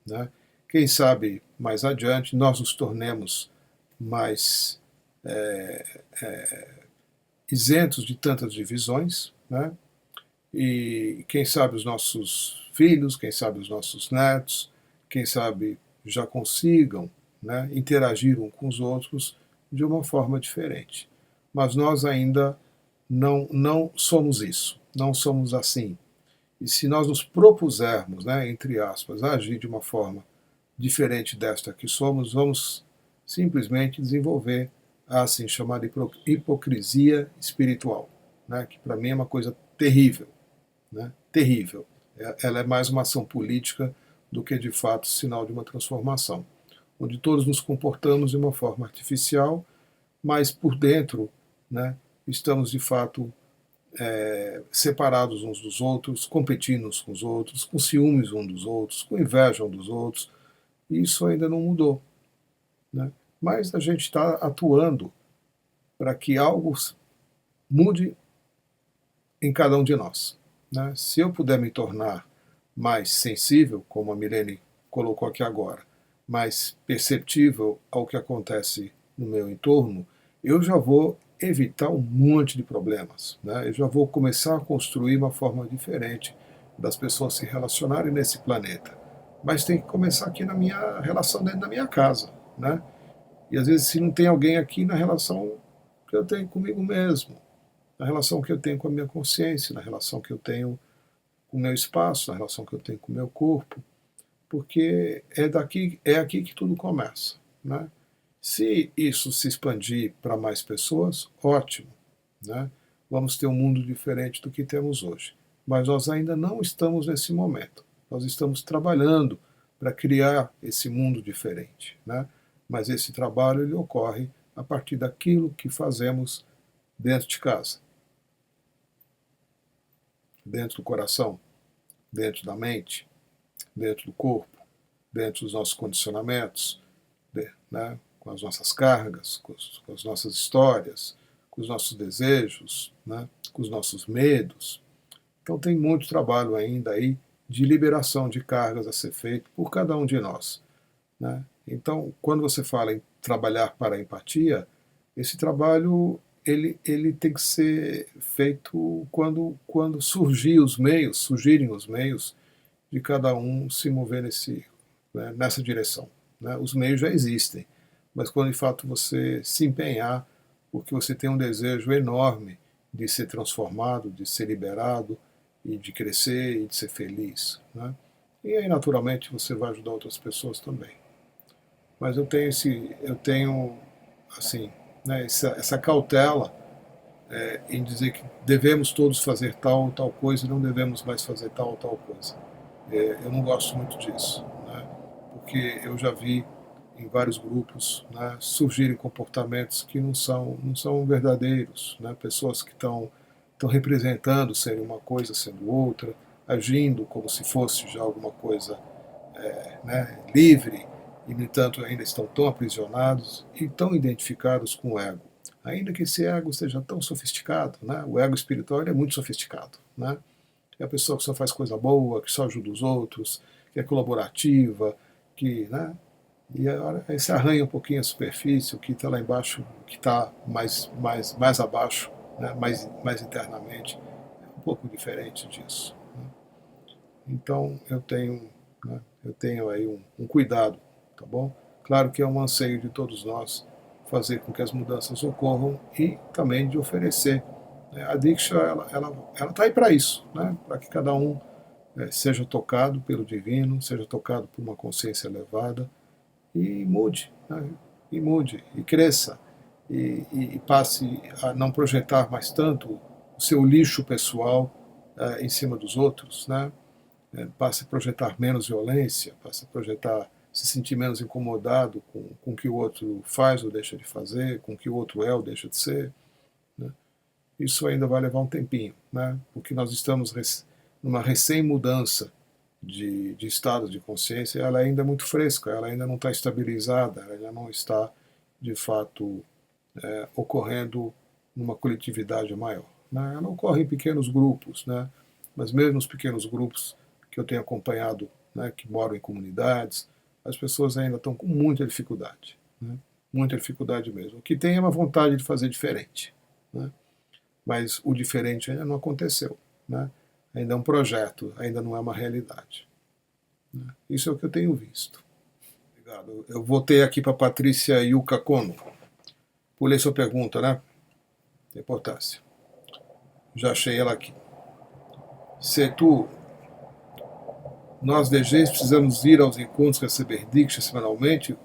Né? Quem sabe mais adiante nós nos tornemos mais isentos de tantas divisões, né? E quem sabe os nossos filhos, quem sabe os nossos netos, quem sabe já consigam, né, interagir uns com os outros de uma forma diferente. Mas nós ainda não somos isso, não somos assim. E se nós nos propusermos, né, entre aspas, a agir de uma forma diferente desta que somos, vamos simplesmente desenvolver a assim chamada hipocrisia espiritual, né, que para mim é uma coisa terrível, né, terrível. Ela é mais uma ação política do que de fato sinal de uma transformação, onde todos nos comportamos de uma forma artificial, mas por dentro, né, estamos de fato separados uns dos outros, competindo uns com os outros, com ciúmes uns dos outros, com inveja uns dos outros, e isso ainda não mudou, né? Mas a gente está atuando para que algo mude em cada um de nós, né? Se eu puder me tornar mais sensível, como a Milene colocou aqui agora, mais perceptível ao que acontece no meu entorno, eu já vou evitar um monte de problemas, né? Eu já vou começar a construir uma forma diferente das pessoas se relacionarem nesse planeta. Mas tem que começar aqui na minha relação dentro da minha casa, né? E às vezes se não tem alguém aqui, na relação que eu tenho comigo mesmo, na relação que eu tenho com a minha consciência, na relação que eu tenho com o meu espaço, na relação que eu tenho com o meu corpo, porque é aqui que tudo começa, né? Se isso se expandir para mais pessoas, ótimo, né? Vamos ter um mundo diferente do que temos hoje. Mas nós ainda não estamos nesse momento. Nós estamos trabalhando para criar esse mundo diferente, né? Mas esse trabalho ele ocorre a partir daquilo que fazemos dentro de casa, dentro do coração, dentro da mente, dentro do corpo, dentro dos nossos condicionamentos, né, com as nossas cargas, com as nossas histórias, com os nossos desejos, né, com os nossos medos. Então tem muito trabalho ainda aí de liberação de cargas a ser feito por cada um de nós, né? Então, quando você fala em trabalhar para a empatia, esse trabalho ele tem que ser feito quando surgirem os meios de cada um se mover nessa direção, né? Os meios já existem, mas quando de fato você se empenhar, porque você tem um desejo enorme de ser transformado, de ser liberado, e de crescer e de ser feliz, né? E aí naturalmente você vai ajudar outras pessoas também. Mas eu tenho assim, né, essa cautela em dizer que devemos todos fazer tal ou tal coisa e não devemos mais fazer tal ou tal coisa. Eu não gosto muito disso, né? Porque eu já vi em vários grupos, né, surgirem comportamentos que não são verdadeiros, né? Pessoas que estão representando serem uma coisa sendo outra, agindo como se fosse já alguma coisa né, livre, e no entanto ainda estão tão aprisionados e tão identificados com o ego. Ainda que esse ego seja tão sofisticado, né? O ego espiritual é muito sofisticado, né? É a pessoa que só faz coisa boa, que só ajuda os outros, que é colaborativa, que, né? E aí se arranha um pouquinho a superfície, o que está lá embaixo, o que está mais abaixo, né? mais internamente, é um pouco diferente disso, né? Então eu tenho aí um cuidado, tá bom? Claro que é um anseio de todos nós fazer com que as mudanças ocorram e também de oferecer, né? A Diksha ela está aí para isso, né? Para que cada um seja tocado pelo divino, seja tocado por uma consciência elevada e mude, né? E mude, e cresça, e passe a não projetar mais tanto o seu lixo pessoal em cima dos outros, né? Passe a projetar menos violência, passe a projetar, se sentir menos incomodado com o que o outro faz ou deixa de fazer, com o que o outro é ou deixa de ser, né? Isso ainda vai levar um tempinho, né? Porque nós estamos numa recém-mudança de estado de consciência, ela ainda é muito fresca, ela ainda não está estabilizada, ela ainda não está, de fato, ocorrendo numa coletividade maior, né? Ela ocorre em pequenos grupos, né? Mas mesmo nos pequenos grupos que eu tenho acompanhado, né, que moram em comunidades, as pessoas ainda estão com muita dificuldade, né? muita dificuldade mesmo. O que tem é uma vontade de fazer diferente, né? Mas o diferente ainda não aconteceu, né? Ainda é um projeto, ainda não é uma realidade, né? Isso é o que eu tenho visto. Obrigado. Eu voltei aqui para Patrícia Yuka Kono. Pulei sua pergunta, né? Tem importância. Já achei ela aqui. Setu, nós DGs precisamos ir aos encontros receber Diksha semanalmente,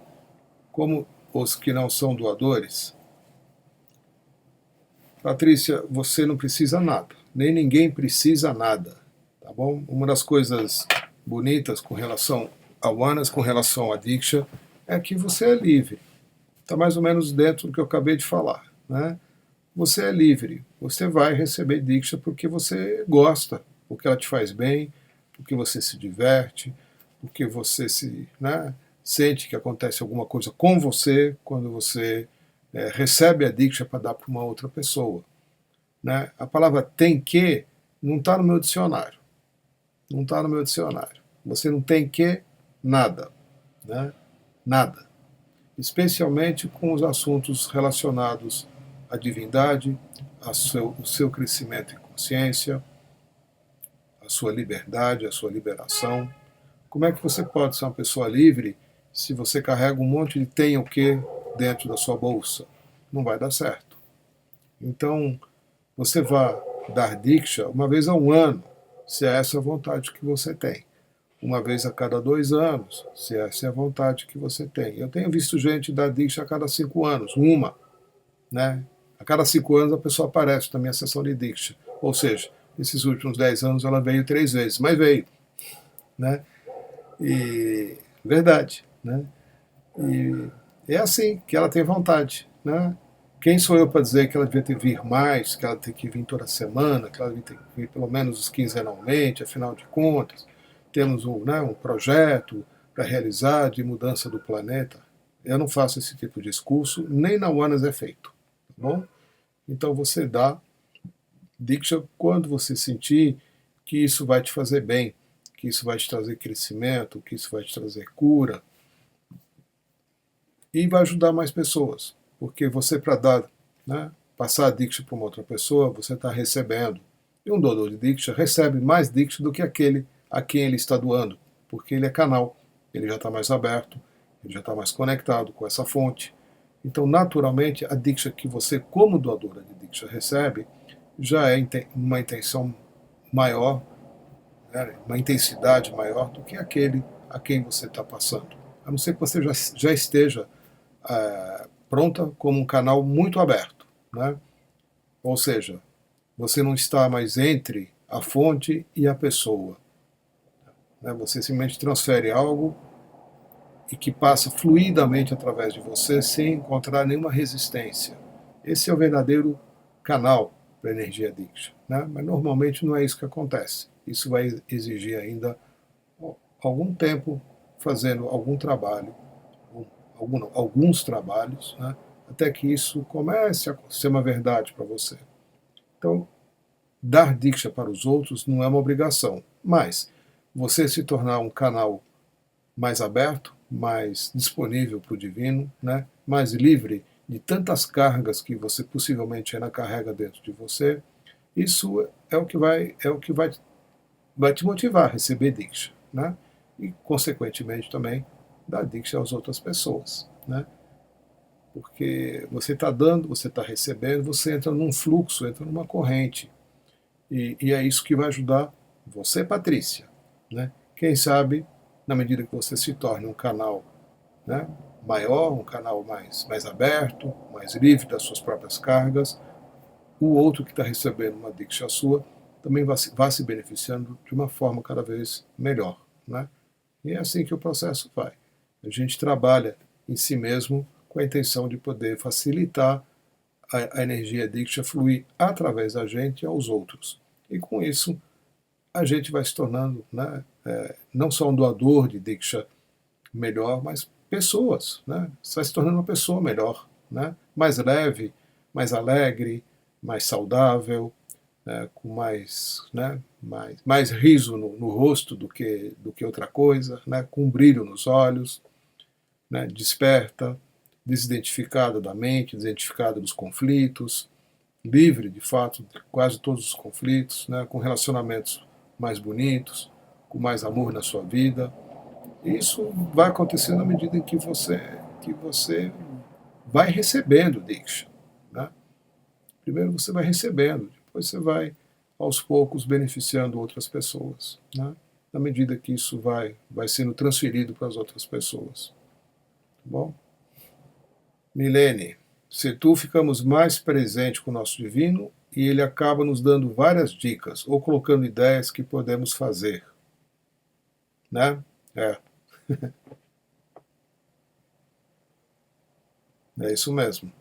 como os que não são doadores? Patrícia, você não precisa nada, nem ninguém precisa nada, tá bom? Uma das coisas bonitas com relação ao Anas, com relação à Diksha, é que você é livre. Está mais ou menos dentro do que eu acabei de falar, né? Você é livre, você vai receber Diksha porque você gosta, porque ela te faz bem, porque você se diverte, porque você né, sente que acontece alguma coisa com você quando você recebe a Diksha para dar para uma outra pessoa, né? A palavra tem que não está no meu dicionário. Não está no meu dicionário. Você não tem que nada, né? Nada. Especialmente com os assuntos relacionados à divindade, o seu crescimento em consciência, a sua liberdade, a sua liberação. Como é que você pode ser uma pessoa livre se você carrega um monte de tem o que dentro da sua bolsa? Não vai dar certo. Então, você vai dar Diksha uma vez ao ano, se é essa a vontade que você tem. Uma vez a cada 2 anos, se essa é a vontade que você tem. Eu tenho visto gente dar Diksha a cada 5 anos, né? A cada 5 anos a pessoa aparece na minha sessão de Diksha. Ou seja, nesses últimos 10 anos ela veio 3 vezes, mas veio, né? E verdade, né? E é assim que ela tem vontade, né? Quem sou eu para dizer que ela devia ter vir mais, que ela tem que vir toda semana, que ela devia ter que vir pelo menos quinzenalmente, afinal de contas, temos um projeto para realizar de mudança do planeta. Eu não faço esse tipo de discurso, nem na Uanas é feito, tá bom? Então você dá Diksha quando você sentir que isso vai te fazer bem, que isso vai te trazer crescimento, que isso vai te trazer cura, e vai ajudar mais pessoas, porque você para dar, né, passar a Diksha para uma outra pessoa, você está recebendo. E um doador de Diksha recebe mais Diksha do que aquele a quem ele está doando, porque ele é canal, ele já está mais aberto, ele já está mais conectado com essa fonte. Então, naturalmente, a Diksha que você, como doadora de Diksha, recebe, já é uma intenção maior, né, uma intensidade maior do que aquele a quem você está passando. A não ser que você já esteja pronta como um canal muito aberto, né? Ou seja, você não está mais entre a fonte e a pessoa, né? Você simplesmente transfere algo e que passa fluidamente através de você sem encontrar nenhuma resistência. Esse é o verdadeiro canal para a energia Diksha, né? Mas normalmente não é isso que acontece. Isso vai exigir ainda algum tempo fazendo algum trabalho, alguns trabalhos, né, até que isso comece a ser uma verdade para você. Então, dar Diksha para os outros não é uma obrigação, mas você se tornar um canal mais aberto, mais disponível para o divino, né, mais livre de tantas cargas que você possivelmente ainda carrega dentro de você, isso é o que vai te motivar a receber Diksha, né, e consequentemente também dar Diksha às outras pessoas, né? Porque você está dando, você está recebendo, você entra num fluxo, entra numa corrente. E é isso que vai ajudar você, Patrícia, né? Quem sabe, na medida que você se torne um canal, né, maior, um canal mais aberto, mais livre das suas próprias cargas, o outro que está recebendo uma Diksha sua também vai se beneficiando de uma forma cada vez melhor, né? E é assim que o processo vai. A gente trabalha em si mesmo com a intenção de poder facilitar a energia Diksha fluir através da gente aos outros. E com isso, a gente vai se tornando, né, não só um doador de Diksha melhor, mas pessoas. Né? Você vai se tornando uma pessoa melhor, né? Mais leve, mais alegre, mais saudável, com mais riso no rosto do que outra coisa, né, com um brilho nos olhos, né, desperta, desidentificada da mente, desidentificada dos conflitos, livre, de fato, de quase todos os conflitos, né, com relacionamentos mais bonitos, com mais amor na sua vida. E isso vai acontecer na medida em que você vai recebendo Diksha, né? Primeiro você vai recebendo, depois você vai, aos poucos, beneficiando outras pessoas, né? Na medida que isso vai sendo transferido para as outras pessoas. Tá bom? Milene, se tu ficamos mais presente com o nosso divino e ele acaba nos dando várias dicas ou colocando ideias que podemos fazer, né? É isso mesmo.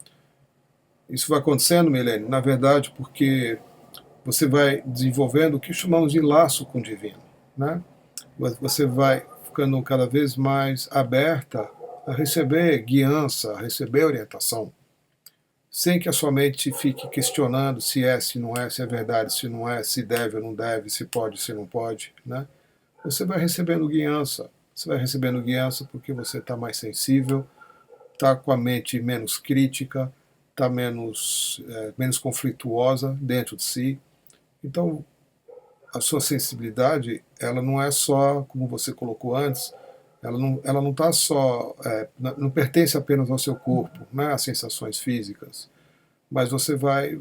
Isso vai acontecendo, Milene, na verdade, porque você vai desenvolvendo o que chamamos de laço com o divino, né? Você vai ficando cada vez mais aberta a receber guiança, a receber orientação, sem que a sua mente fique questionando se é, se não é, se é verdade, se não é, se deve ou não deve, se pode, se não pode, né? Você vai recebendo guiança. Você vai recebendo guiança porque você está mais sensível, está com a mente menos crítica, está menos conflituosa dentro de si. Então, a sua sensibilidade, ela não é só, como você colocou antes, ela não está só, não pertence apenas ao seu corpo, né, às sensações físicas, mas você vai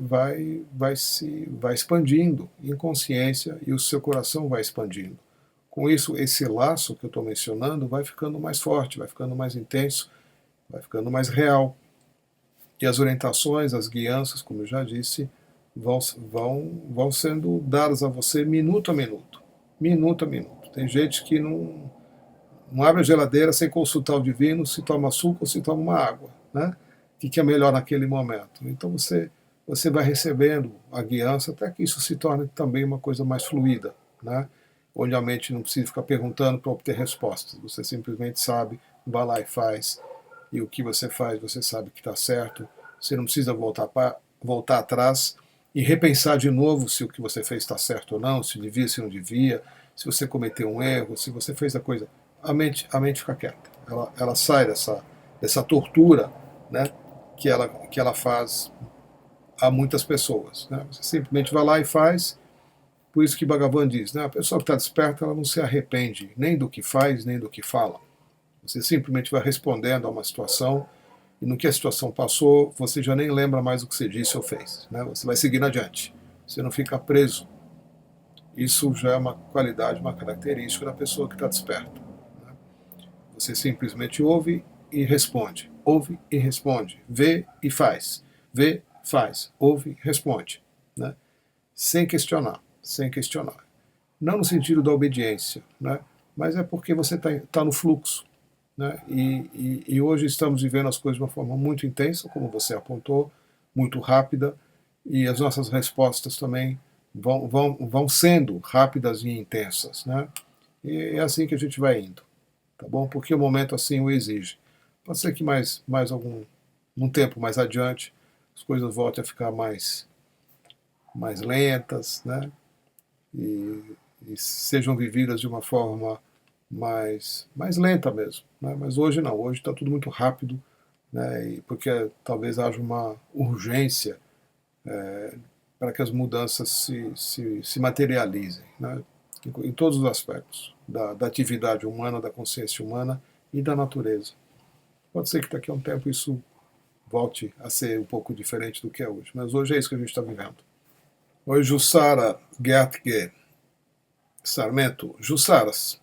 expandindo em consciência e o seu coração vai expandindo. Com isso, esse laço que eu estou mencionando vai ficando mais forte, vai ficando mais intenso, vai ficando mais real. E as orientações, as guianças, como eu já disse, vão sendo dadas a você minuto a minuto. Minuto a minuto. Tem gente que não abre a geladeira sem consultar o divino, se toma açúcar ou se toma uma água, né? O que é melhor naquele momento. Então você vai recebendo a guiança até que isso se torne também uma coisa mais fluida, né? Onde a mente não precisa ficar perguntando para obter respostas. Você simplesmente sabe, vai lá e faz. E o que você faz, você sabe que está certo. Você não precisa voltar atrás e repensar de novo se o que você fez está certo ou não, se devia, se não devia, se você cometeu um erro, se você fez a coisa. A mente fica quieta. Ela sai dessa tortura, né, que ela faz a muitas pessoas, né? Você simplesmente vai lá e faz. Por isso que Bhagavan diz, né, a pessoa que está desperta, ela não se arrepende nem do que faz, nem do que fala. Você simplesmente vai respondendo a uma situação e no que a situação passou, você já nem lembra mais o que você disse ou fez, né? Você vai seguindo adiante. Você não fica preso. Isso já é uma qualidade, uma característica da pessoa que está desperta, né? Você simplesmente ouve e responde. Ouve e responde. Vê e faz. Vê, faz. Ouve, responde, né? Sem questionar. Sem questionar. Não no sentido da obediência, né? Mas é porque você está no fluxo, né? E hoje estamos vivendo as coisas de uma forma muito intensa, como você apontou, muito rápida, e as nossas respostas também vão sendo rápidas e intensas, né? E é assim que a gente vai indo, tá bom? Porque o momento assim o exige. Pode ser que mais um tempo mais adiante, as coisas voltem a ficar mais lentas, né? E sejam vividas de uma forma mais lenta mesmo, né? Mas hoje não, hoje está tudo muito rápido, né? E porque talvez haja uma urgência para que as mudanças se materializem, né? Em todos os aspectos, da atividade humana, da consciência humana e da natureza. Pode ser que daqui a um tempo isso volte a ser um pouco diferente do que é hoje, mas hoje é isso que a gente está vivendo. Oi, Jussara Gertke Sarmento. Jussaras,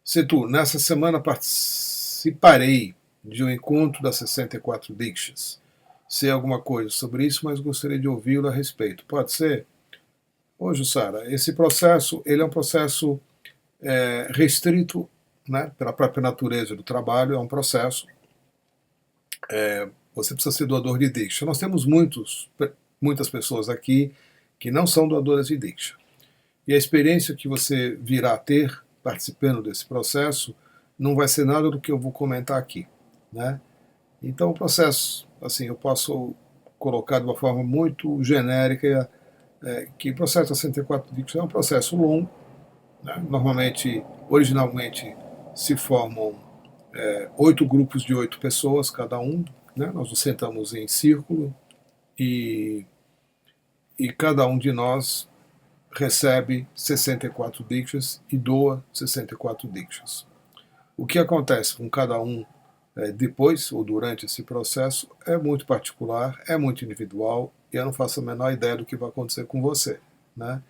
se tu, nessa semana participarei de um encontro das 64 Dikshas. Sei alguma coisa sobre isso, mas gostaria de ouvi-lo a respeito. Pode ser? Ô, Jussara, esse processo, ele é um processo restrito, né, pela própria natureza do trabalho, é um processo. Você precisa ser doador de Diksha. Nós temos muitas pessoas aqui que não são doadoras de Diksha. E a experiência que você virá a ter participando desse processo não vai ser nada do que eu vou comentar aqui, né? Então o processo, assim, eu posso colocar de uma forma muito genérica que o processo 64 Diksha é um processo longo, né? Originalmente se formam 8 grupos de 8 pessoas cada um, né? Nós nos sentamos em círculo e cada um de nós recebe 64 dikshas e doa 64 dikshas. O que acontece com cada um depois ou durante esse processo é muito particular, é muito individual e eu não faço a menor ideia do que vai acontecer com você, né?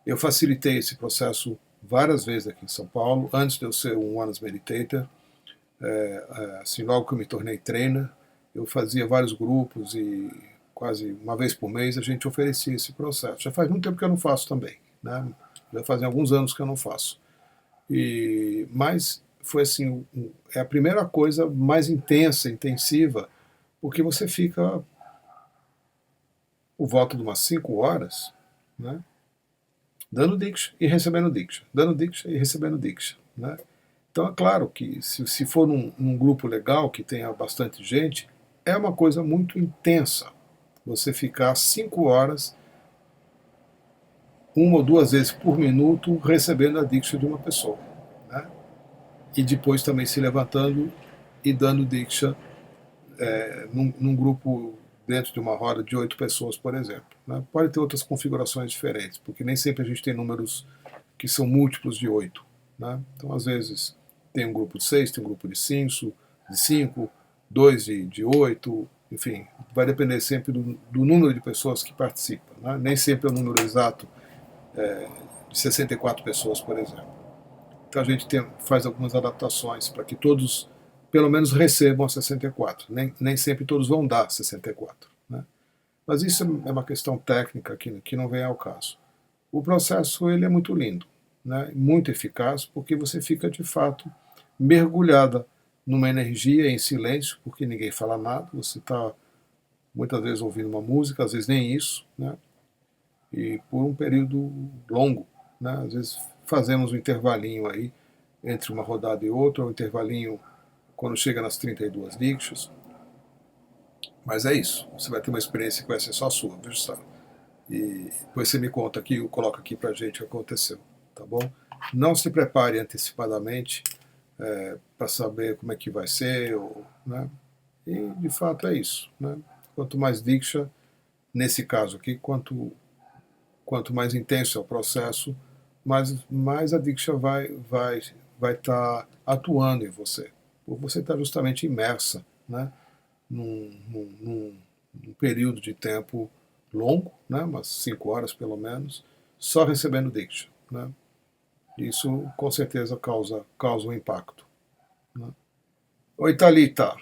Eu facilitei esse processo várias vezes aqui em São Paulo, antes de eu ser um Oneness Meditator. Assim, logo que eu me tornei trainer, eu fazia vários grupos e quase uma vez por mês a gente oferecia esse processo. Já faz muito tempo que eu não faço também, né? Já fazem alguns anos que eu não faço. Mas foi assim, é a primeira coisa mais intensa, intensiva, porque você fica por volta de umas 5 horas, né? Dando diksha e recebendo diksha, dando diksha e recebendo diksha, né? Então é claro que se for num grupo legal, que tenha bastante gente, é uma coisa muito intensa. Você ficar 5 horas, uma ou duas vezes por minuto, recebendo a diksha de uma pessoa, né? E depois também se levantando e dando diksha num grupo dentro de uma roda de 8 pessoas, por exemplo, né? Pode ter outras configurações diferentes, porque nem sempre a gente tem números que são múltiplos de 8, né? Então, às vezes, tem um grupo de 6, tem um grupo de 5, 2 de 8, enfim, vai depender sempre do número de pessoas que participam, né? Nem sempre é o número exato de 64 pessoas, por exemplo. Então a gente faz algumas adaptações para que todos, pelo menos, recebam as 64. Nem sempre todos vão dar 64. Né? Mas isso é uma questão técnica que não vem ao caso. O processo ele é muito lindo, né? Muito eficaz, porque você fica, de fato, mergulhada numa energia em silêncio, porque ninguém fala nada, você está muitas vezes ouvindo uma música, às vezes nem isso, né? E por um período longo, né? Às vezes fazemos um intervalinho aí entre uma rodada e outra, um intervalinho quando chega nas 32 dikshas. Mas é isso, você vai ter uma experiência que vai ser só sua, viu, Gustavo? E depois você me conta aqui, eu coloco aqui pra gente o que aconteceu, tá bom? Não se prepare antecipadamente para saber como é que vai ser, né? E de fato é isso, né? Quanto mais diksha, nesse caso aqui, quanto mais intenso é o processo, mais a diksha vai estar atuando em você. Você está justamente imersa, né, num período de tempo longo, né, umas 5 horas pelo menos, só recebendo diksha, né? Isso com certeza causa um impacto, né? Oi, Thalita.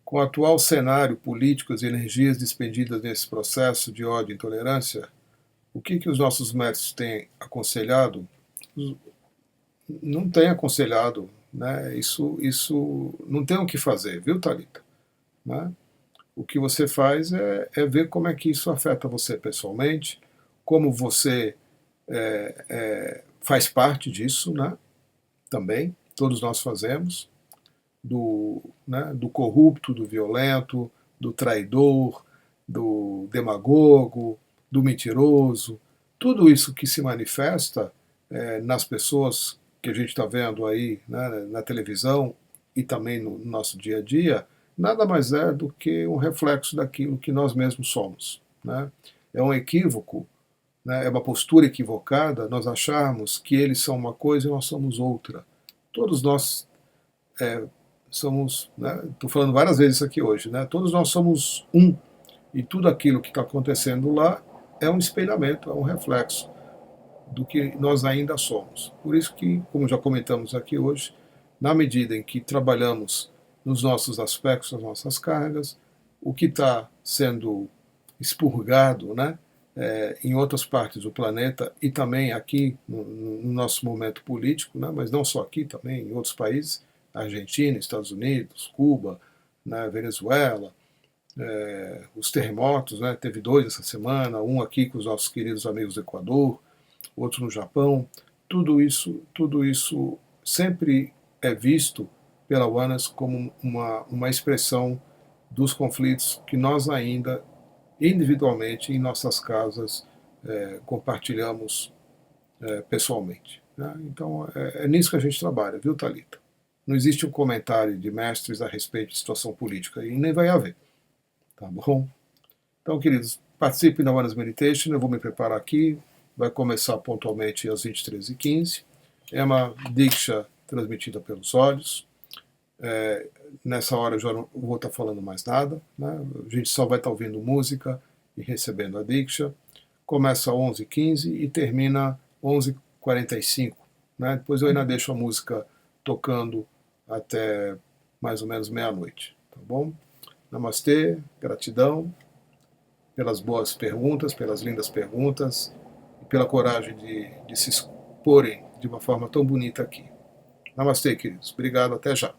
Com o atual cenário político, as energias despendidas nesse processo de ódio e intolerância, o que os nossos mestres têm aconselhado? Não tem aconselhado, né? Isso não tem o que fazer, viu, Thalita? Né? O que você faz é ver como é que isso afeta você pessoalmente, como você faz parte disso, né? Também, todos nós fazemos, do corrupto, do violento, do traidor, do demagogo, do mentiroso, tudo isso que se manifesta nas pessoas que a gente está vendo aí, né, na televisão e também no nosso dia a dia, nada mais é do que um reflexo daquilo que nós mesmos somos, né? É um equívoco, né, é uma postura equivocada nós acharmos que eles são uma coisa e nós somos outra. Todos nós somos, né, estou falando várias vezes isso aqui hoje, né, todos nós somos um, e tudo aquilo que está acontecendo lá é um espelhamento, é um reflexo do que nós ainda somos. Por isso que, como já comentamos aqui hoje, na medida em que trabalhamos nos nossos aspectos, nas nossas cargas, o que está sendo expurgado, né, em outras partes do planeta e também aqui no nosso momento político, né, mas não só aqui, também em outros países, Argentina, Estados Unidos, Cuba, né, Venezuela, os terremotos, né, teve 2 essa semana, um aqui com os nossos queridos amigos do Equador, outro no Japão. Tudo isso sempre é visto pela Oneness como uma expressão dos conflitos que nós ainda, individualmente, em nossas casas, compartilhamos pessoalmente. né? Então é nisso que a gente trabalha, viu, Thalita? Não existe um comentário de mestres a respeito de situação política, e nem vai haver, tá bom? Então, queridos, participem da Oneness Meditation, eu vou me preparar aqui, vai começar pontualmente às 23h15, é uma Diksha transmitida pelos olhos, nessa hora eu já não vou estar falando mais nada, né? A gente só vai estar ouvindo música e recebendo a Diksha, começa às 11h15 e termina às 11h45, né? Depois eu ainda deixo a música tocando até mais ou menos meia-noite, tá bom? Namastê, gratidão pelas boas perguntas, pelas lindas perguntas e pela coragem de se exporem de uma forma tão bonita aqui. Namastê, queridos. Obrigado, até já.